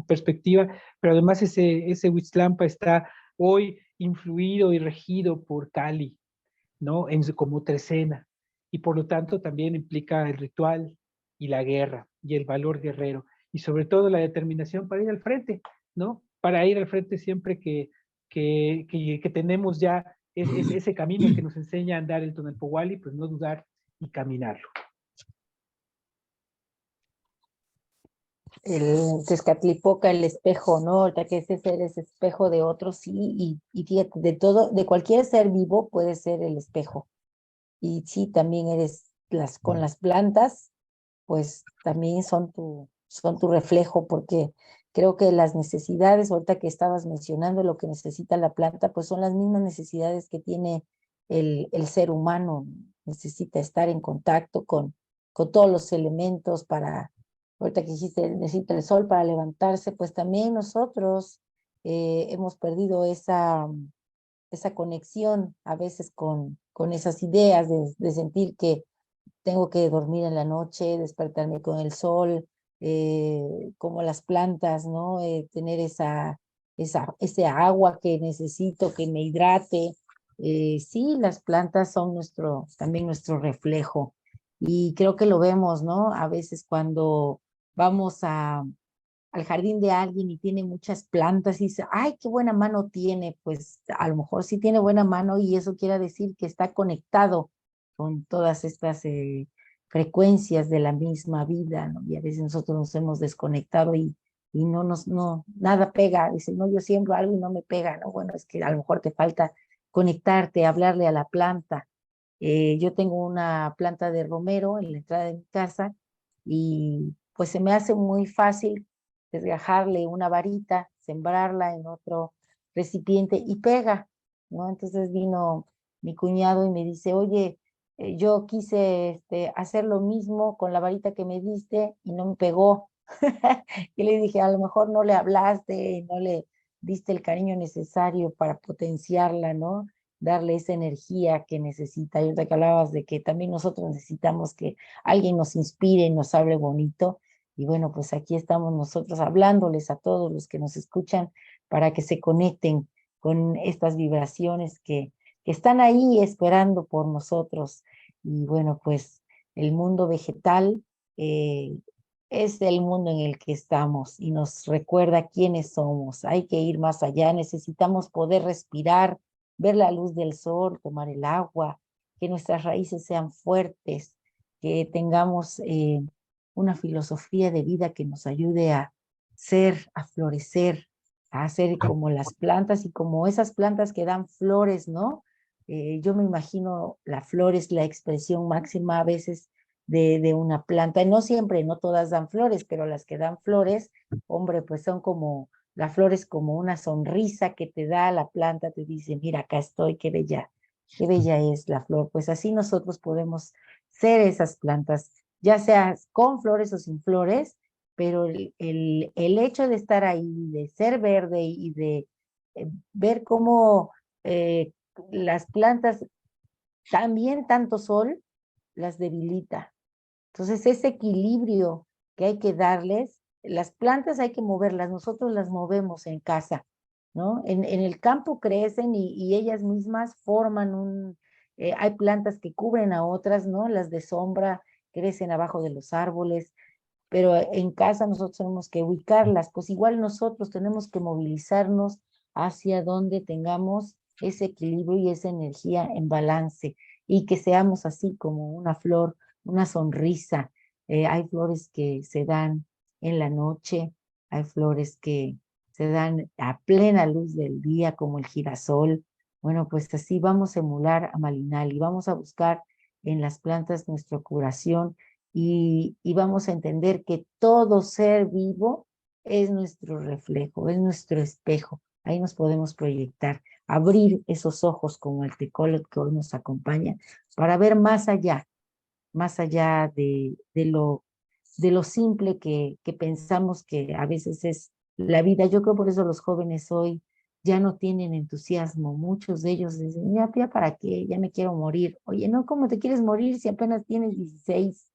perspectiva, pero además ese Huitzlampa está hoy influido y regido por Cali, ¿no? Como trecena, y por lo tanto también implica el ritual y la guerra y el valor guerrero, y sobre todo la determinación para ir al frente, ¿no? Para ir al frente siempre que tenemos ya ese camino que nos enseña a andar el Tonalpohualli, pues no dudar y caminarlo. El Tezcatlipoca, el espejo, ¿no? Ahorita que ese ser es espejo de otros, sí, y fíjate, de todo, de cualquier ser vivo puede ser el espejo. Y sí, también con las plantas, pues también son tu reflejo, porque creo que las necesidades, ahorita que estabas mencionando lo que necesita la planta, pues son las mismas necesidades que tiene el ser humano. Necesita estar en contacto con todos los elementos ahorita que dijiste, necesita el sol para levantarse, pues también nosotros hemos perdido esa conexión a veces con esas ideas de sentir que tengo que dormir en la noche, despertarme con el sol, como las plantas, ¿no? Tener ese agua que necesito, que me hidrate. Sí, las plantas son también nuestro reflejo. Y creo que lo vemos, ¿no? A veces cuando vamos al jardín de alguien y tiene muchas plantas y dice, ay, qué buena mano tiene, pues a lo mejor sí tiene buena mano y eso quiere decir que está conectado con todas estas frecuencias de la misma vida, ¿no? Y a veces nosotros nos hemos desconectado y nada pega. Dice, no, yo siembro algo y no me pega, ¿no? Bueno, es que a lo mejor te falta conectarte, hablarle a la planta. Yo tengo una planta de romero en la entrada de mi casa y pues se me hace muy fácil desgajarle una varita, sembrarla en otro recipiente y pega, ¿no? Entonces vino mi cuñado y me dice, oye, yo quise hacer lo mismo con la varita que me diste y no me pegó. Y le dije, a lo mejor no le hablaste, no le diste el cariño necesario para potenciarla, ¿no? Darle esa energía que necesita. Y ahorita que hablabas de que también nosotros necesitamos que alguien nos inspire y nos hable bonito. Y bueno, pues aquí estamos nosotros hablándoles a todos los que nos escuchan para que se conecten con estas vibraciones que están ahí esperando por nosotros. Y bueno, pues el mundo vegetal es el mundo en el que estamos y nos recuerda quiénes somos. Hay que ir más allá, necesitamos poder respirar, ver la luz del sol, tomar el agua, que nuestras raíces sean fuertes, que tengamos una filosofía de vida que nos ayude a ser, a florecer, a ser como las plantas y como esas plantas que dan flores, ¿no? Yo me imagino la flor es la expresión máxima a veces de una planta. No siempre, no todas dan flores, pero las que dan flores, hombre, pues son como, la flor es como una sonrisa que te da la planta, te dice, mira, acá estoy, qué bella es la flor. Pues así nosotros podemos ser esas plantas, ya sea con flores o sin flores, pero el hecho de estar ahí, de ser verde y de ver cómo las plantas también tanto sol las debilita. Entonces, ese equilibrio que hay que darles, las plantas hay que moverlas, nosotros las movemos en casa, ¿no? En el campo crecen y ellas mismas forman hay plantas que cubren a otras, ¿no? Las de sombra crecen abajo de los árboles, pero en casa nosotros tenemos que ubicarlas, pues igual nosotros tenemos que movilizarnos hacia donde tengamos ese equilibrio y esa energía en balance y que seamos así como una flor, una sonrisa. Hay flores que se dan en la noche, hay flores que se dan a plena luz del día como el girasol. Bueno, pues así vamos a emular a Malinali, vamos a buscar en las plantas nuestra curación y vamos a entender que todo ser vivo es nuestro reflejo, es nuestro espejo. Ahí nos podemos proyectar, abrir esos ojos como el tecolot que hoy nos acompaña, para ver más allá de lo simple que pensamos que a veces es la vida. Yo creo por eso los jóvenes hoy ya no tienen entusiasmo. Muchos de ellos dicen, ya, tía, ¿para qué? Ya me quiero morir. Oye, no, ¿cómo te quieres morir si apenas tienes 16?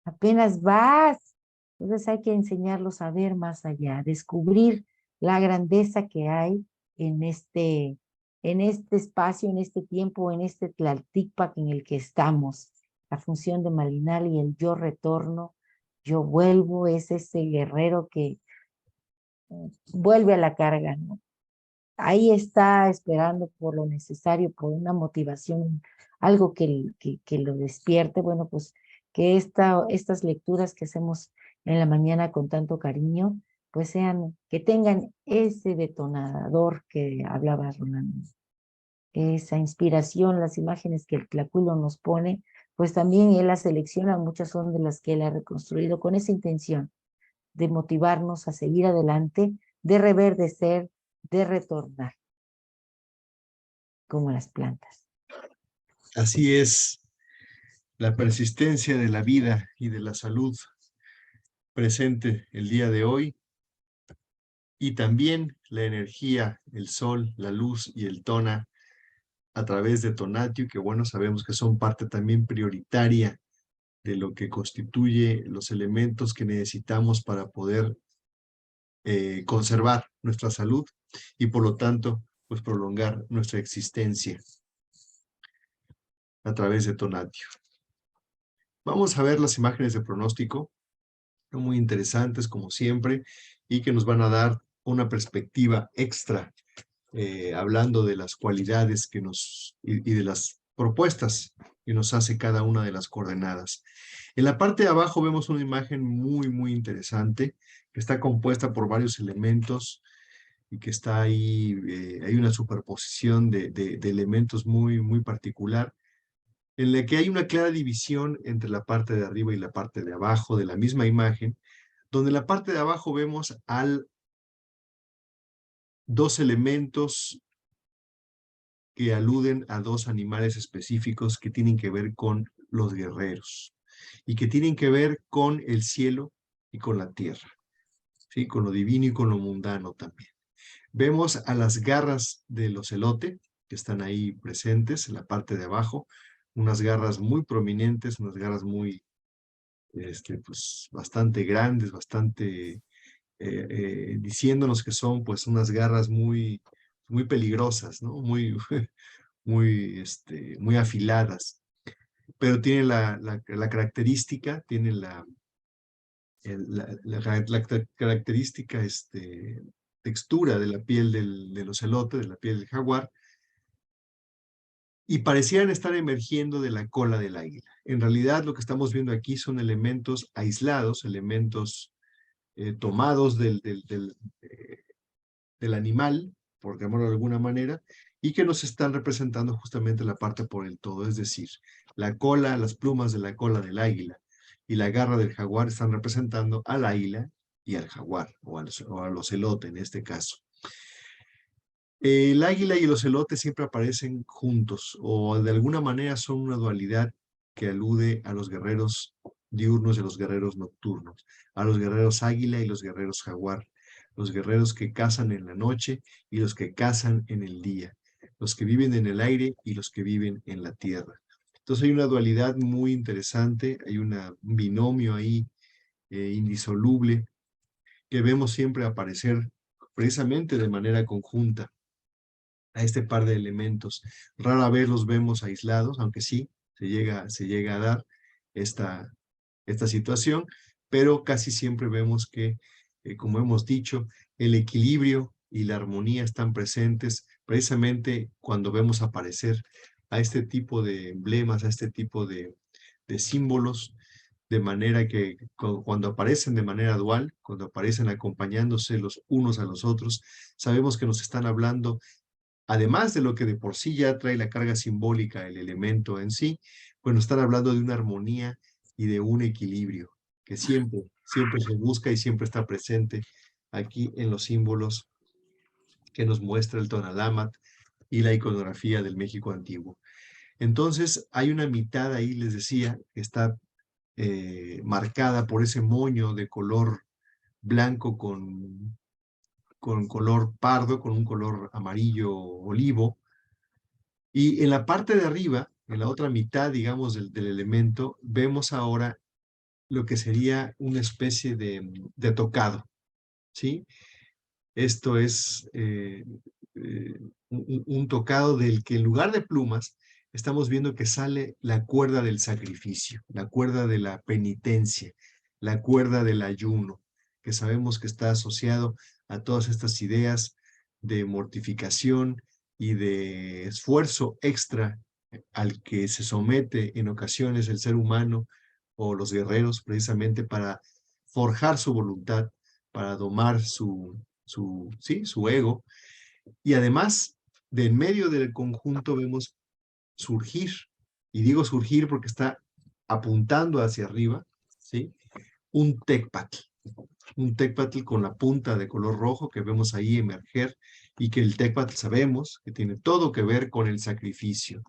Apenas vas. Entonces hay que enseñarlos a ver más allá, a descubrir la grandeza que hay en este espacio, en este tiempo, en este Tlaltípac en el que estamos. La función de Malinali y el yo retorno, yo vuelvo, es ese guerrero que vuelve a la carga, ¿no? Ahí está esperando por lo necesario, por una motivación, algo que lo despierte. Bueno, pues que estas lecturas que hacemos en la mañana con tanto cariño, pues sean, que tengan ese detonador que hablaba Rolando, esa inspiración, las imágenes que el Tlacuilo nos pone, pues también él las selecciona, muchas son de las que él ha reconstruido con esa intención de motivarnos a seguir adelante, de reverdecer, de retornar, como las plantas. Así es, la persistencia de la vida y de la salud presente el día de hoy, y también la energía, el sol, la luz y el tona a través de Tonatiuh, que bueno, sabemos que son parte también prioritaria de lo que constituye los elementos que necesitamos para poder conservar nuestra salud y por lo tanto, pues prolongar nuestra existencia a través de Tonatiuh. Vamos a ver las imágenes de pronóstico, muy interesantes como siempre, y que nos van a dar una perspectiva extra, hablando de las cualidades que y de las propuestas que nos hace cada una de las coordenadas. En la parte de abajo vemos una imagen muy interesante, que está compuesta por varios elementos y que está ahí, hay una superposición de elementos muy particular, en la que hay una clara división entre la parte de arriba y la parte de abajo de la misma imagen, donde en la parte de abajo vemos dos elementos que aluden a dos animales específicos que tienen que ver con los guerreros y que tienen que ver con el cielo y con la tierra, ¿sí? Con lo divino y con lo mundano también. Vemos a las garras del ocelote que están ahí presentes en la parte de abajo, unas garras muy prominentes, unas garras muy, pues, bastante grandes, bastante, diciéndonos que son pues unas garras muy peligrosas, ¿no? Muy afiladas, pero tiene la característica, tiene la característica textura de la piel del ocelote, de la piel del jaguar, y parecieran estar emergiendo de la cola del águila. En realidad lo que estamos viendo aquí son elementos aislados, elementos tomados del animal, por llamarlo de alguna manera, y que nos están representando justamente la parte por el todo, es decir, la cola, las plumas de la cola del águila y la garra del jaguar están representando al águila y al jaguar, o al ocelote en este caso. El águila y el ocelote siempre aparecen juntos, o de alguna manera son una dualidad que alude a los guerreros diurnos y a los guerreros nocturnos, a los guerreros águila y los guerreros jaguar, los guerreros que cazan en la noche y los que cazan en el día, los que viven en el aire y los que viven en la tierra. Entonces hay una dualidad muy interesante, hay un binomio ahí indisoluble que vemos siempre aparecer precisamente de manera conjunta a este par de elementos. Rara vez los vemos aislados, aunque sí se llega a dar esta situación, pero casi siempre vemos que, como hemos dicho, el equilibrio y la armonía están presentes precisamente cuando vemos aparecer a este tipo de emblemas, a este tipo de símbolos, de manera que cuando aparecen de manera dual, cuando aparecen acompañándose los unos a los otros, sabemos que nos están hablando, además de lo que de por sí ya trae la carga simbólica, el elemento en sí, pues nos están hablando de una armonía y de un equilibrio que siempre se busca y siempre está presente aquí en los símbolos que nos muestra el Tonalámatl y la iconografía del México antiguo. Entonces hay una mitad ahí, les decía, que está marcada por ese moño de color blanco con color pardo, con un color amarillo olivo, y en la parte de arriba, en la otra mitad, digamos, del elemento, vemos ahora lo que sería una especie de tocado, ¿sí? Esto es un tocado del que en lugar de plumas, estamos viendo que sale la cuerda del sacrificio, la cuerda de la penitencia, la cuerda del ayuno, que sabemos que está asociado a todas estas ideas de mortificación y de esfuerzo extra al que se somete en ocasiones el ser humano o los guerreros precisamente para forjar su voluntad, para domar su ego. Y además, de en medio del conjunto vemos surgir, y digo surgir porque está apuntando hacia arriba, ¿sí? Un tecpatl con la punta de color rojo que vemos ahí emerger, y que el tecpatl sabemos que tiene todo que ver con el sacrificio,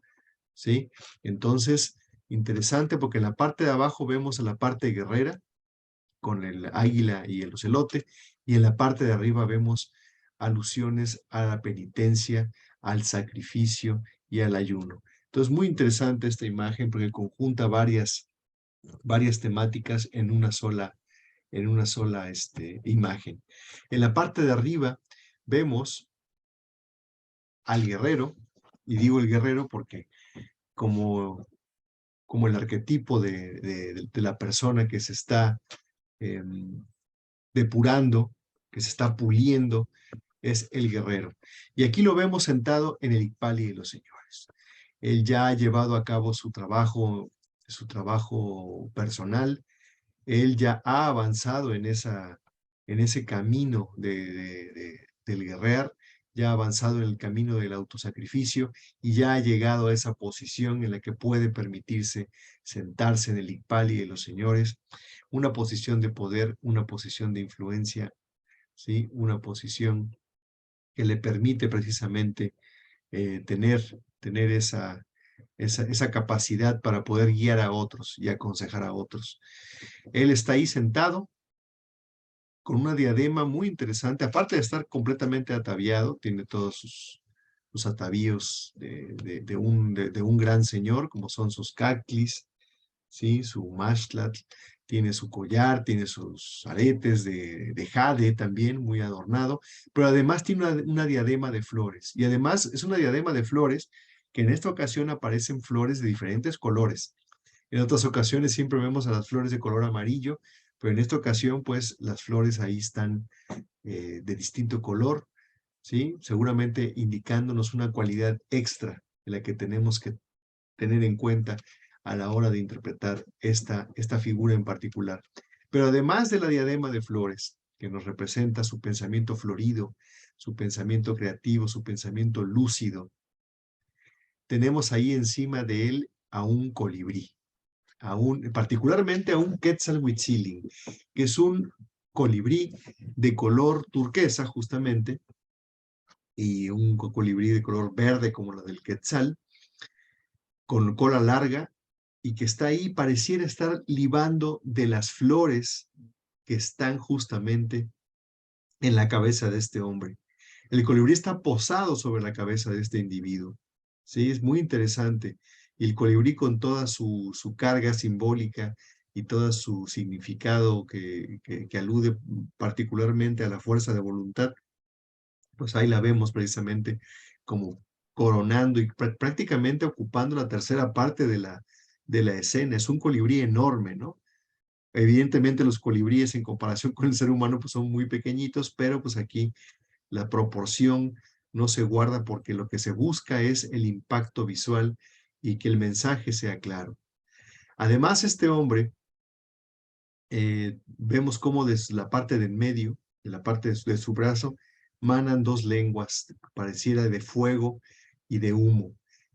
¿sí? Entonces, interesante porque en la parte de abajo vemos a la parte guerrera, con el águila y el ocelote, y en la parte de arriba vemos alusiones a la penitencia, al sacrificio y al ayuno. Entonces, muy interesante esta imagen porque conjunta varias temáticas en una sola imagen. En la parte de arriba vemos al guerrero, y digo el guerrero porque como el arquetipo de la persona que se está depurando, que se está puliendo, es el guerrero. Y aquí lo vemos sentado en el Icpali de los señores. Él ya ha llevado a cabo su trabajo personal, él ya ha avanzado en ese camino del guerrear, ya ha avanzado en el camino del autosacrificio y ya ha llegado a esa posición en la que puede permitirse sentarse en el Icpali de los señores, una posición de poder, una posición de influencia, ¿sí? Una posición que le permite precisamente tener esa capacidad para poder guiar a otros y aconsejar a otros. Él está ahí sentado con una diadema muy interesante, aparte de estar completamente ataviado, tiene todos sus atavíos de un gran señor, como son sus caclis, ¿sí? Su mashtlatl, tiene su collar, tiene sus aretes de jade también, muy adornado, pero además tiene una diadema de flores, y además es una diadema de flores que en esta ocasión aparecen flores de diferentes colores. En otras ocasiones siempre vemos a las flores de color amarillo, pero en esta ocasión, pues, las flores ahí están de distinto color, ¿sí? Seguramente indicándonos una cualidad extra de la que tenemos que tener en cuenta a la hora de interpretar esta figura en particular. Pero además de la diadema de flores, que nos representa su pensamiento florido, su pensamiento creativo, su pensamiento lúcido, tenemos ahí encima de él a un colibrí, particularmente a un Quetzalhuitzilin, que es un colibrí de color turquesa justamente, y un colibrí de color verde como la del Quetzal, con cola larga, y que está ahí, pareciera estar libando de las flores que están justamente en la cabeza de este hombre. El colibrí está posado sobre la cabeza de este individuo. Sí, es muy interesante. Y el colibrí, con toda su carga simbólica y todo su significado que alude particularmente a la fuerza de voluntad, pues ahí la vemos precisamente como coronando y prácticamente ocupando la tercera parte de la escena. Es un colibrí enorme, ¿no? Evidentemente los colibríes en comparación con el ser humano pues son muy pequeñitos, pero pues aquí la proporción no se guarda, porque lo que se busca es el impacto visual y que el mensaje sea claro. Además, este hombre, vemos cómo desde la parte del medio, de la parte de su brazo, manan dos lenguas, pareciera de fuego y de humo,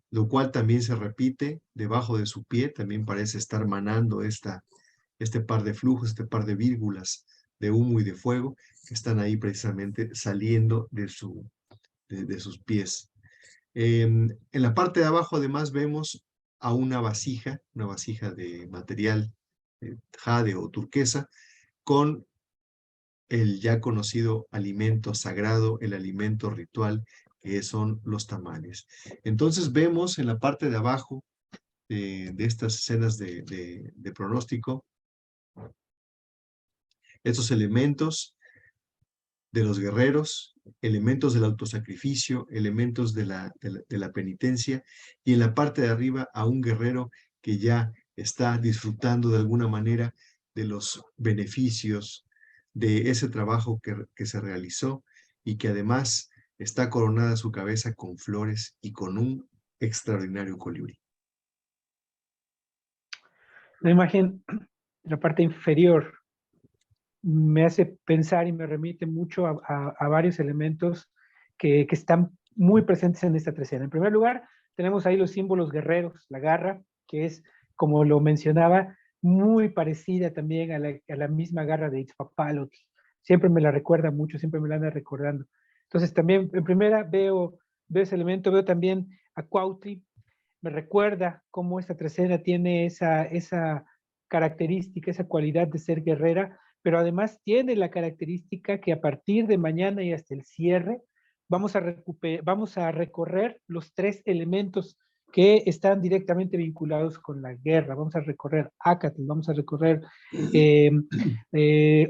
lo cual también se repite debajo de su pie, también parece estar manando este par de flujos, este par de vírgulas de humo y de fuego que están ahí precisamente saliendo de sus pies. En la parte de abajo además vemos a una vasija de material jade o turquesa, con el ya conocido alimento sagrado, el alimento ritual, que son los tamales. Entonces vemos en la parte de abajo de estas escenas de pronóstico, estos elementos de los guerreros, elementos del autosacrificio, elementos de la penitencia, y en la parte de arriba a un guerrero que ya está disfrutando de alguna manera de los beneficios de ese trabajo que se realizó, y que además está coronada su cabeza con flores y con un extraordinario colibrí. La imagen, la parte inferior, me hace pensar y me remite mucho a varios elementos que están muy presentes en esta trecena. En primer lugar, tenemos ahí los símbolos guerreros, la garra, que es, como lo mencionaba, muy parecida también a la misma garra de Itzpapalotl. Siempre me la recuerda mucho, siempre me la anda recordando. Entonces también, en primera, veo ese elemento, veo también a Cuautli, me recuerda cómo esta trecena tiene esa característica, esa cualidad de ser guerrera, pero además tiene la característica que a partir de mañana y hasta el cierre vamos a recorrer los tres elementos que están directamente vinculados con la guerra. Vamos a recorrer Acatl, vamos a recorrer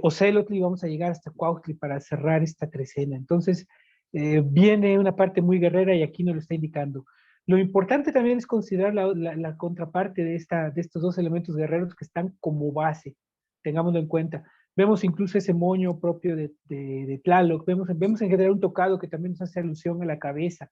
Ocelotl, y vamos a llegar hasta Cuautli para cerrar esta trecena. Entonces, viene una parte muy guerrera y aquí nos lo está indicando. Lo importante también es considerar la contraparte de estos dos elementos guerreros que están como base, tengámoslo en cuenta. Vemos incluso ese moño propio de Tlaloc, vemos en general un tocado que también nos hace alusión a la cabeza,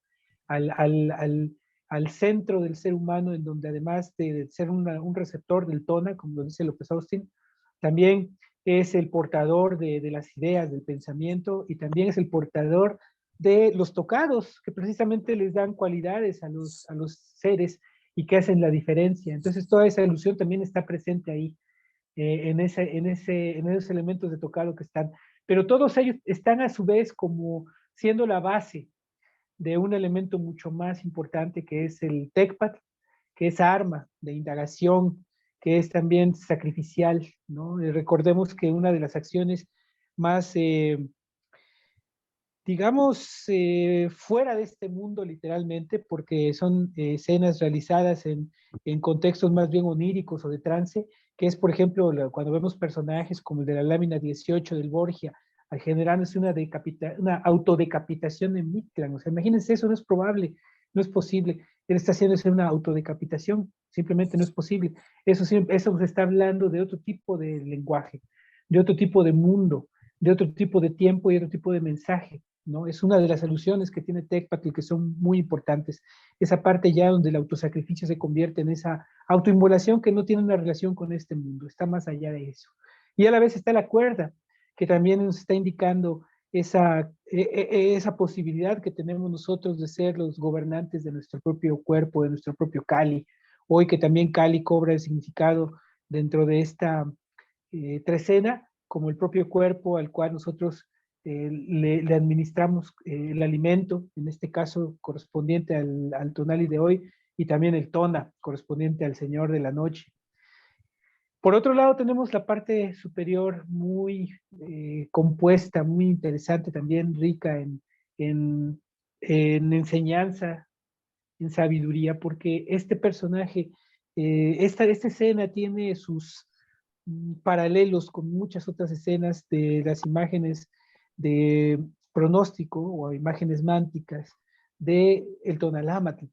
al centro del ser humano, en donde además de ser un receptor del tona, como lo dice López Austin, también es el portador de las ideas, del pensamiento, y también es el portador de los tocados, que precisamente les dan cualidades a los seres y que hacen la diferencia. Entonces toda esa ilusión también está presente ahí, en esos elementos de tocado que están. Pero todos ellos están a su vez como siendo la base de un elemento mucho más importante, que es el Tecpat, que es arma de indagación, que es también sacrificial, ¿no? Y recordemos que una de las acciones más digamos, fuera de este mundo literalmente, porque son escenas realizadas en contextos más bien oníricos o de trance, que es, por ejemplo, cuando vemos personajes como el de la lámina 18 del Borgia, generándose una autodecapitación en Mictlán. O sea, imagínense, eso no es probable, no es posible. Él está haciéndose una autodecapitación, simplemente no es posible. Eso se está hablando de otro tipo de lenguaje, de otro tipo de mundo, de otro tipo de tiempo y otro tipo de mensaje, ¿no? Es una de las alusiones que tiene Tecpatl que son muy importantes. Esa parte ya donde el autosacrificio se convierte en esa autoinmolación que no tiene una relación con este mundo, está más allá de eso. Y a la vez está la cuerda, que también nos está indicando esa posibilidad que tenemos nosotros de ser los gobernantes de nuestro propio cuerpo, de nuestro propio Cali. Hoy que también Cali cobra el significado dentro de esta trecena, como el propio cuerpo al cual nosotros le administramos el alimento, en este caso correspondiente al tonali de hoy, y también el tona, correspondiente al señor de la noche. Por otro lado, tenemos la parte superior muy compuesta, muy interesante, también rica en enseñanza, en sabiduría, porque este personaje, esta escena tiene sus paralelos con muchas otras escenas de las imágenes de pronóstico o imágenes mánticas de el Tonalámatl.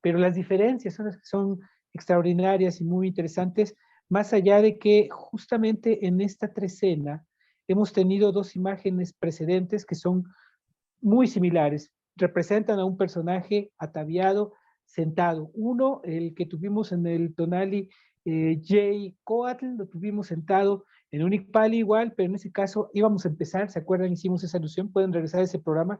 Pero las diferencias son las que son extraordinarias y muy interesantes, más allá de que justamente en esta trecena hemos tenido dos imágenes precedentes que son muy similares. Representan a un personaje ataviado, sentado. Uno, el que tuvimos en el tonali Jay Coatl, lo tuvimos sentado en un Icpali igual, pero en ese caso íbamos a empezar, ¿se acuerdan? Hicimos esa alusión, pueden regresar a ese programa,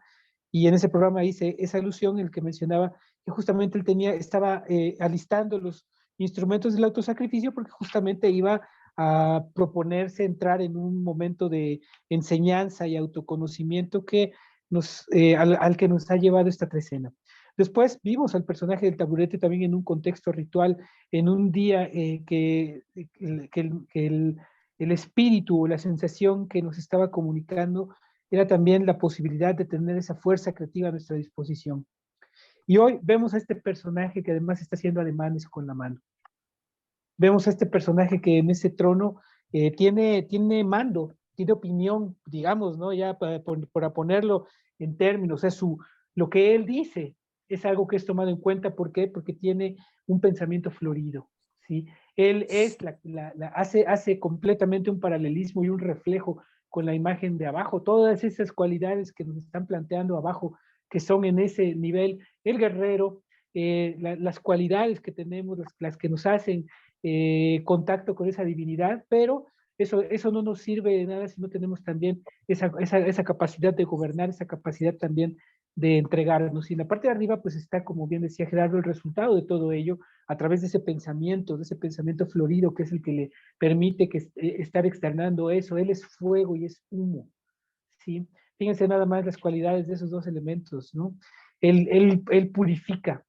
y en ese programa hice esa alusión, el que mencionaba que justamente él estaba alistando los instrumentos del autosacrificio porque justamente iba a proponerse entrar en un momento de enseñanza y autoconocimiento que al que nos ha llevado esta trecena. Después vimos al personaje del taburete también en un contexto ritual, en un día que el espíritu o la sensación que nos estaba comunicando era también la posibilidad de tener esa fuerza creativa a nuestra disposición. Y hoy vemos a este personaje que además está haciendo ademanes con la mano. Vemos a este personaje que en ese trono tiene mando, tiene opinión, digamos, ¿no? Ya para ponerlo en términos, lo que él dice es algo que es tomado en cuenta. ¿Por qué? Porque tiene un pensamiento florido, ¿sí? Él hace completamente un paralelismo y un reflejo con la imagen de abajo, todas esas cualidades que nos están planteando abajo, que son en ese nivel, el guerrero, las cualidades que tenemos, las que nos hacen contacto con esa divinidad, pero eso no nos sirve de nada si no tenemos también esa capacidad de gobernar, esa capacidad también de entregarnos. Y en la parte de arriba, pues está, como bien decía Gerardo, el resultado de todo ello a través de ese pensamiento florido, que es el que le permite estar externando eso. Él es fuego y es humo, ¿sí? Fíjense nada más las cualidades de esos dos elementos, ¿no? Él purifica,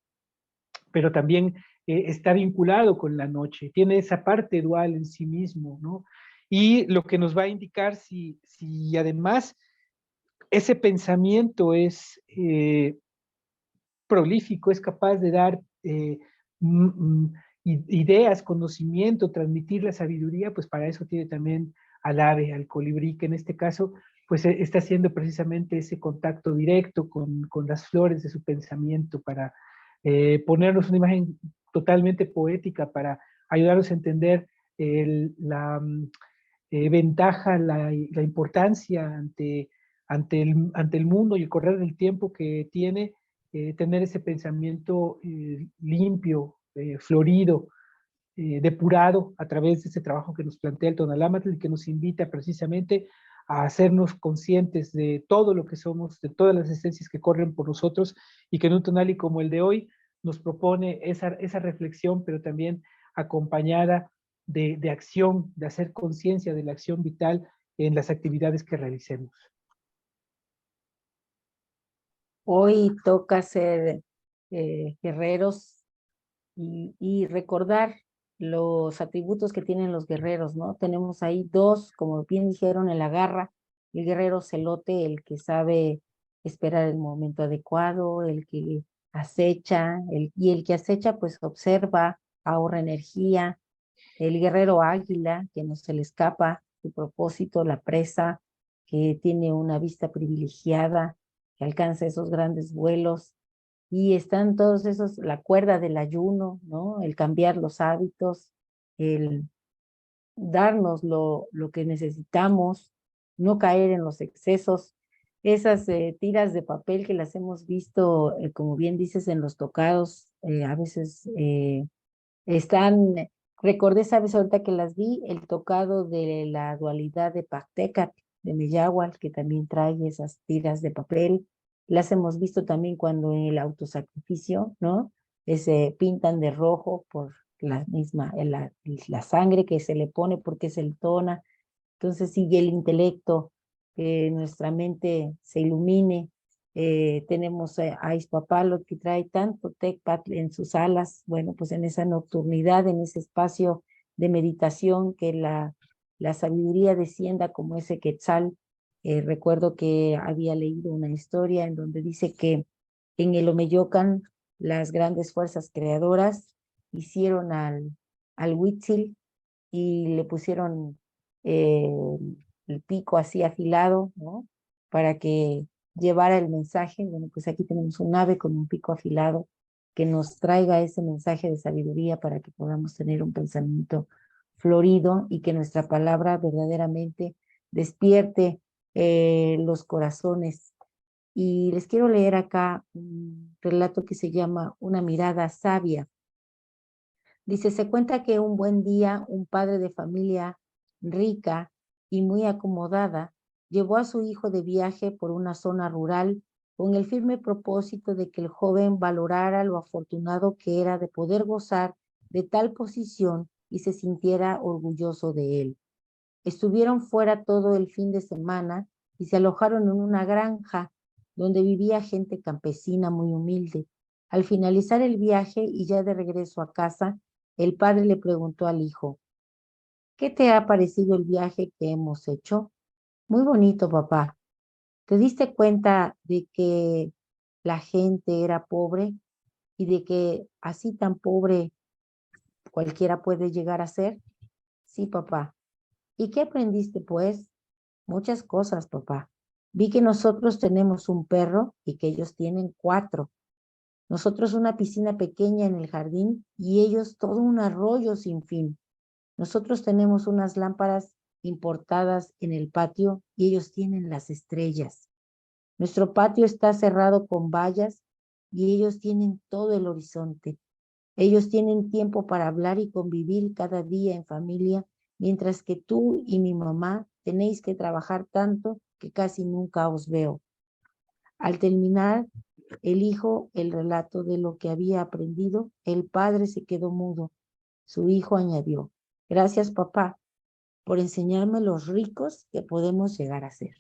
pero también está vinculado con la noche, tiene esa parte dual en sí mismo, ¿no? Y lo que nos va a indicar si además ese pensamiento es prolífico, es capaz de dar ideas, conocimiento, transmitir la sabiduría, pues para eso tiene también al ave, al colibrí, que en este caso pues está haciendo precisamente ese contacto directo con las flores de su pensamiento para ponernos una imagen totalmente poética, para ayudarnos a entender la ventaja, la importancia ante el mundo y el correr del tiempo que tiene tener ese pensamiento limpio, florido, depurado a través de ese trabajo que nos plantea el Tonalámatl y que nos invita precisamente a hacernos conscientes de todo lo que somos, de todas las esencias que corren por nosotros, y que en un tonali como el de hoy nos propone esa reflexión, pero también acompañada de acción, de hacer conciencia de la acción vital en las actividades que realicemos. Hoy toca ser guerreros y recordar los atributos que tienen los guerreros, ¿no? Tenemos ahí dos, como bien dijeron, en la garra, el guerrero celote, el que sabe esperar el momento adecuado, el que acecha, y el que acecha pues observa, ahorra energía, el guerrero águila, que no se le escapa su propósito, la presa, que tiene una vista privilegiada, que alcanza esos grandes vuelos, y están todos esos, la cuerda del ayuno, ¿no? El cambiar los hábitos, el darnos lo que necesitamos, no caer en los excesos, esas tiras de papel que las hemos visto, como bien dices, en los tocados, a veces están, recordé, sabes, ahorita que las vi, el tocado de la dualidad de Pactécat, de Meyahual, que también trae esas tiras de papel. Las hemos visto también cuando en el autosacrificio, ¿no? Se pintan de rojo por la misma, la sangre que se le pone porque se entona. Entonces sigue el intelecto, nuestra mente se ilumine. Tenemos a Izpapalo que trae tanto Tecpatl en sus alas, bueno, pues en esa nocturnidad, en ese espacio de meditación, que la sabiduría descienda como ese quetzal. Recuerdo que había leído una historia en donde dice que en el Omeyocan las grandes fuerzas creadoras hicieron al Huitzil y le pusieron eh, el pico así afilado, ¿no? Para que llevara el mensaje. Bueno, pues aquí tenemos un ave con un pico afilado que nos traiga ese mensaje de sabiduría para que podamos tener un pensamiento florido y que nuestra palabra verdaderamente despierte los corazones. Y les quiero leer acá un relato que se llama Una mirada sabia. Dice, se cuenta que un buen día un padre de familia rica y muy acomodada llevó a su hijo de viaje por una zona rural con el firme propósito de que el joven valorara lo afortunado que era de poder gozar de tal posición y se sintiera orgulloso de él. Estuvieron fuera todo el fin de semana y se alojaron en una granja donde vivía gente campesina muy humilde. Al finalizar el viaje y ya de regreso a casa, el padre le preguntó al hijo, ¿qué te ha parecido el viaje que hemos hecho? Muy bonito, papá. ¿Te diste cuenta de que la gente era pobre y de que así tan pobre cualquiera puede llegar a ser? Sí, papá. ¿Y qué aprendiste, pues? Muchas cosas, papá. Vi que nosotros tenemos un perro y que ellos tienen 4. Nosotros una piscina pequeña en el jardín y ellos todo un arroyo sin fin. Nosotros tenemos unas lámparas importadas en el patio y ellos tienen las estrellas. Nuestro patio está cerrado con vallas y ellos tienen todo el horizonte. Ellos tienen tiempo para hablar y convivir cada día en familia, mientras que tú y mi mamá tenéis que trabajar tanto que casi nunca os veo. Al terminar el hijo el relato de lo que había aprendido, el padre se quedó mudo. Su hijo añadió, gracias papá por enseñarme los ricos que podemos llegar a ser.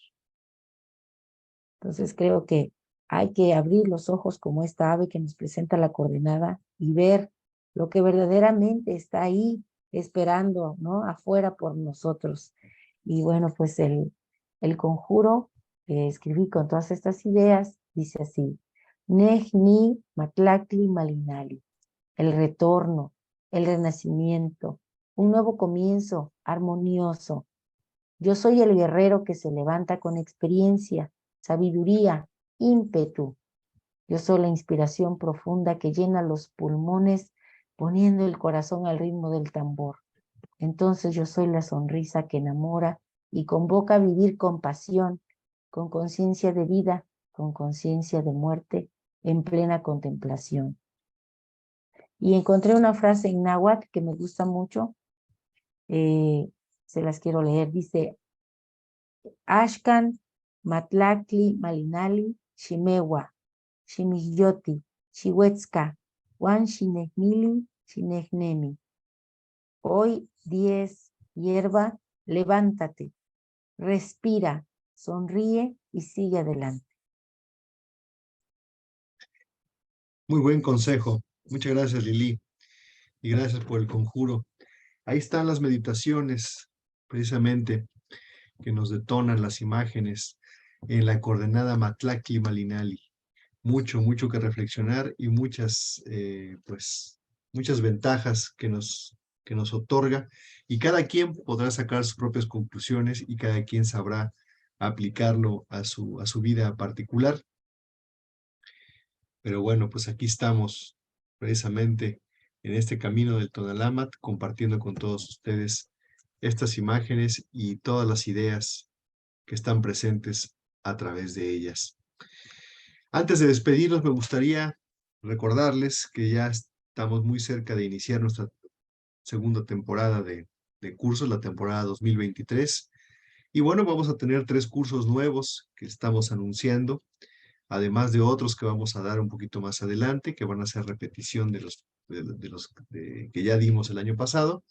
Entonces creo que hay que abrir los ojos como esta ave que nos presenta la coordenada y ver lo que verdaderamente está ahí esperando, ¿no? Afuera por nosotros. Y bueno, pues el conjuro que escribí con todas estas ideas dice así, Nejni Matlacli Malinali, el retorno, el renacimiento, un nuevo comienzo armonioso. Yo soy el guerrero que se levanta con experiencia, sabiduría, ímpetu. Yo soy la inspiración profunda que llena los pulmones poniendo el corazón al ritmo del tambor. Entonces yo soy la sonrisa que enamora y convoca a vivir con pasión, con conciencia de vida, con conciencia de muerte, en plena contemplación. Y encontré una frase en náhuatl que me gusta mucho, se las quiero leer, dice, Ashkan Matlacli Malinali Ximewa, Ximihyoti, Xihuetzca, Juan Xinejmili, Xinegnemi. Hoy 10, hierba, levántate, respira, sonríe y sigue adelante. Muy buen consejo. Muchas gracias, Lili. Y gracias por el conjuro. Ahí están las meditaciones, precisamente, que nos detonan las imágenes en la coordenada Matlacli Malinali. Mucho, mucho que reflexionar y muchas, muchas ventajas que nos otorga. Y cada quien podrá sacar sus propias conclusiones y cada quien sabrá aplicarlo a su vida particular. Pero bueno, pues aquí estamos precisamente en este camino del Tonalámatl, compartiendo con todos ustedes estas imágenes y todas las ideas que están presentes a través de ellas. Antes de despedirnos, me gustaría recordarles que ya estamos muy cerca de iniciar nuestra segunda temporada de cursos, la temporada 2023, Y bueno, vamos a tener 3 cursos nuevos que estamos anunciando, además de otros que vamos a dar un poquito más adelante, que van a ser repetición de los que ya dimos el año pasado.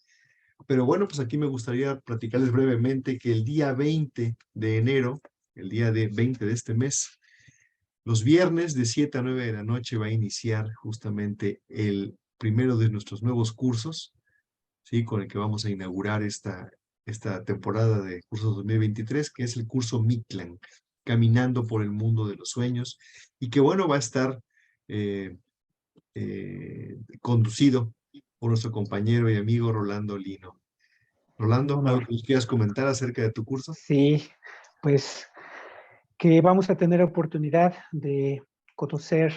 Pero bueno, pues aquí me gustaría platicarles brevemente que el día 20 de enero, el día 20 de este mes, los viernes de 7 a 9 de la noche va a iniciar justamente el primero de nuestros nuevos cursos, ¿sí? Con el que vamos a inaugurar esta temporada de cursos 2023, que es el curso Mictlan, Caminando por el Mundo de los Sueños, y que bueno, va a estar eh, conducido por nuestro compañero y amigo Rolando Lino. Un Rolando, ¿algo honor. que nos quieras comentar acerca de tu curso? Sí, pues que vamos a tener oportunidad de conocer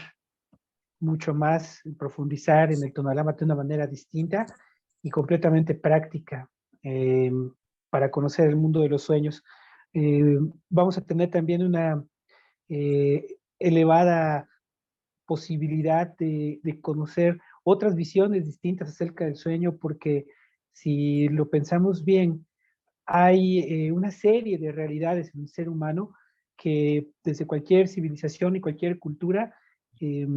mucho más, profundizar en el tonalama de una manera distinta y completamente práctica eh, para conocer el mundo de los sueños. Vamos a tener también una elevada posibilidad de conocer otras visiones distintas acerca del sueño, porque si lo pensamos bien, hay una serie de realidades en el ser humano que desde cualquier civilización y cualquier cultura eh,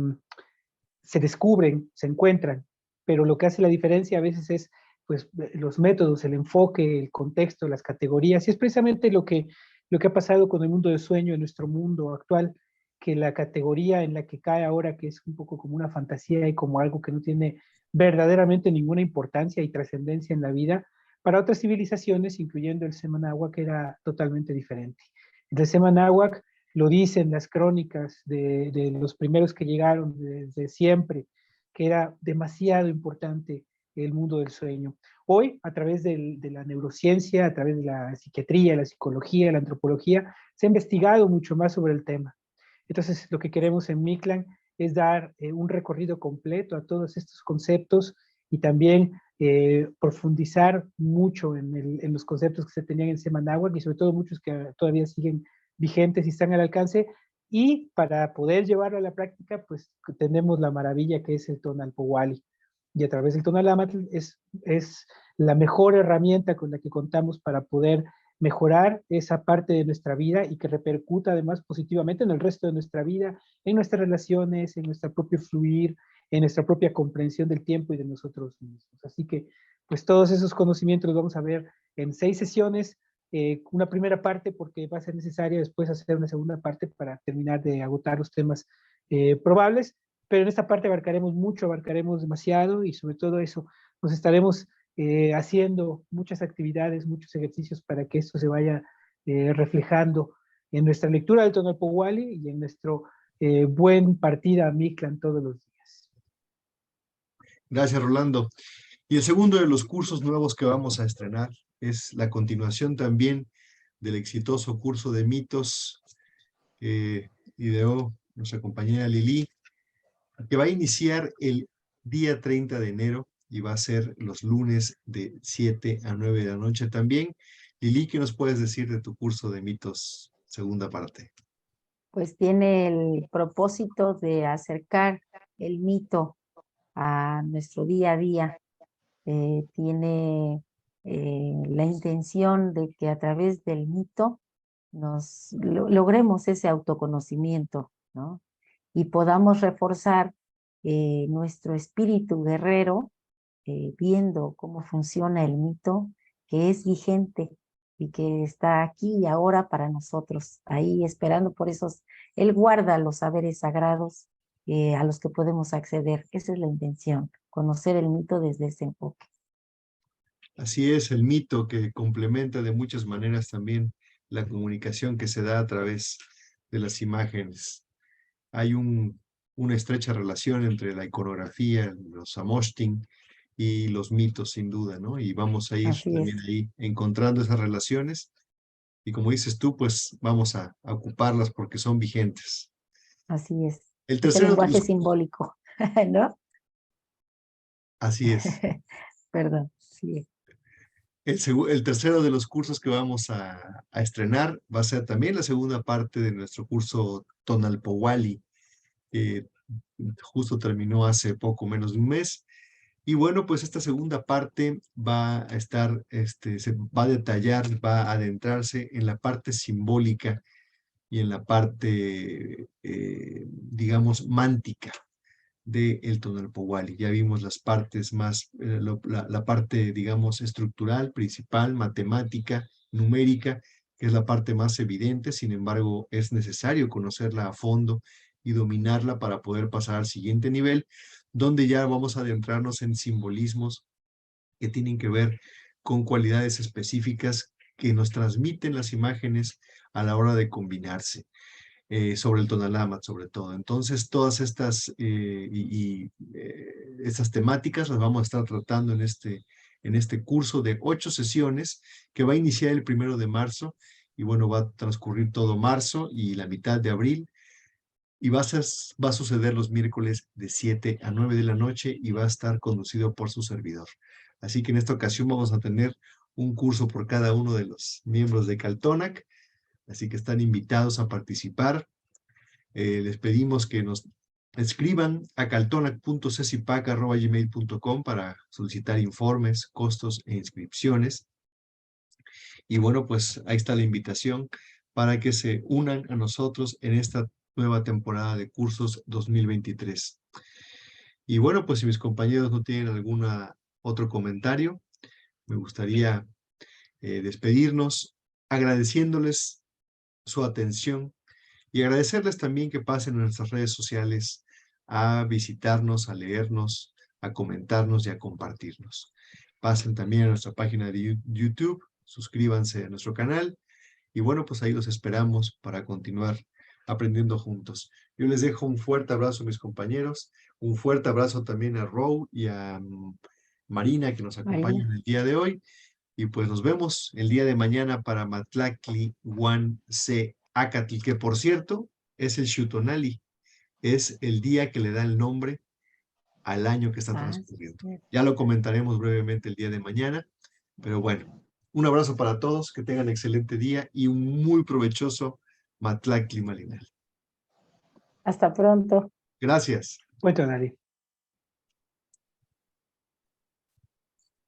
se descubren, se encuentran, pero lo que hace la diferencia a veces es pues los métodos, el enfoque, el contexto, las categorías, y es precisamente lo que ha pasado con el mundo del sueño en nuestro mundo actual, que la categoría en la que cae ahora, que es un poco como una fantasía y como algo que no tiene verdaderamente ninguna importancia y trascendencia en la vida, para otras civilizaciones, incluyendo el Semanáhuac, que era totalmente diferente. El Semanáhuac lo dicen las crónicas de los primeros que llegaron desde siempre, que era demasiado importante el mundo del sueño. Hoy, a través de la neurociencia, a través de la psiquiatría, la psicología, la antropología, se ha investigado mucho más sobre el tema. Entonces, lo que queremos en Mictlan es dar un recorrido completo a todos estos conceptos y también profundizar mucho en los conceptos que se tenían en Semanáhuac y sobre todo muchos que todavía siguen vigentes y están al alcance. Y para poder llevarlo a la práctica, pues tenemos la maravilla que es el Tonalpohualli. Y a través del Tonalamatl es la mejor herramienta con la que contamos para poder mejorar esa parte de nuestra vida y que repercuta además positivamente en el resto de nuestra vida, en nuestras relaciones, en nuestro propio fluir, en nuestra propia comprensión del tiempo y de nosotros mismos. Así que, pues todos esos conocimientos los vamos a ver en 6 sesiones, una primera parte porque va a ser necesaria después hacer una segunda parte para terminar de agotar los temas probables, pero en esta parte abarcaremos mucho, abarcaremos demasiado y sobre todo eso, nos estaremos haciendo muchas actividades, muchos ejercicios para que esto se vaya reflejando en nuestra lectura del Tonalpohualli y en nuestro buen partida a Mictlan todos los días. Gracias, Rolando. Y el segundo de los cursos nuevos que vamos a estrenar es la continuación también del exitoso curso de mitos que ideó nuestra compañera Lili, que va a iniciar el día 30 de enero y va a ser los lunes de 7 a 9 de la noche también. Lili, ¿qué nos puedes decir de tu curso de mitos, segunda parte? Pues tiene el propósito de acercar el mito a nuestro día a día. Tiene la intención de que a través del mito logremos ese autoconocimiento, ¿no? Y podamos reforzar nuestro espíritu guerrero, viendo cómo funciona el mito, que es vigente y que está aquí y ahora para nosotros, ahí esperando por esos. Él guarda los saberes sagrados a los que podemos acceder. Esa es la intención, conocer el mito desde ese enfoque. Así es, el mito que complementa de muchas maneras también la comunicación que se da a través de las imágenes. Hay una estrecha relación entre la iconografía, los amoshtin y los mitos, sin duda, ¿no? Y vamos a ir Así también es, ahí encontrando esas relaciones. Y como dices tú, pues vamos a ocuparlas porque son vigentes. así es. El Ese tercero de lenguaje los... simbólico, ¿no? Así es. Perdón, sí. El tercero de los cursos que vamos a estrenar va a ser también la segunda parte de nuestro curso Tonalpohualli, que justo terminó hace poco menos de un mes. Y bueno, pues esta segunda parte va a estar, se va a detallar, va a adentrarse en la parte simbólica y en la parte, digamos, mántica del Tonalpohualli. Ya vimos las partes más, la parte, digamos, estructural, principal, matemática, numérica, que es la parte más evidente. Sin embargo, es necesario conocerla a fondo y dominarla para poder pasar al siguiente nivel, donde ya vamos a adentrarnos en simbolismos que tienen que ver con cualidades específicas que nos transmiten las imágenes a la hora de combinarse. Sobre el Tonalámatl sobre todo. Entonces, todas estas, estas temáticas las vamos a estar tratando en este curso de 8 sesiones que va a iniciar el 1 de marzo y bueno, va a transcurrir todo marzo y la mitad de abril y va a suceder los miércoles de 7 a 9 de la noche y va a estar conducido por su servidor. Así que en esta ocasión vamos a tener un curso por cada uno de los miembros de Caltonac. Así que están invitados a participar. Les pedimos que nos escriban a caltonac.cecipac@gmail.com para solicitar informes, costos e inscripciones. Y bueno, pues ahí está la invitación para que se unan a nosotros en esta nueva temporada de cursos 2023. Y bueno, pues si mis compañeros no tienen algún otro comentario, me gustaría despedirnos agradeciéndoles su atención y agradecerles también que pasen en nuestras redes sociales a visitarnos, a leernos, a comentarnos y a compartirnos. Pasen también a nuestra página de YouTube, suscríbanse a nuestro canal y bueno, pues ahí los esperamos para continuar aprendiendo juntos. Yo les dejo un fuerte abrazo a mis compañeros, un fuerte abrazo también a Row y a Marina que nos acompañan Marina. el día de hoy. Y pues nos vemos el día de mañana para Matlactli Huan-C Acatl, que por cierto es el Xutonali, es el día que le da el nombre al año que está transcurriendo. Sí. Ya lo comentaremos brevemente el día de mañana, pero bueno, un abrazo para todos, que tengan excelente día y un muy provechoso Matlactli Malinal. Hasta pronto. Gracias. Buen tonali.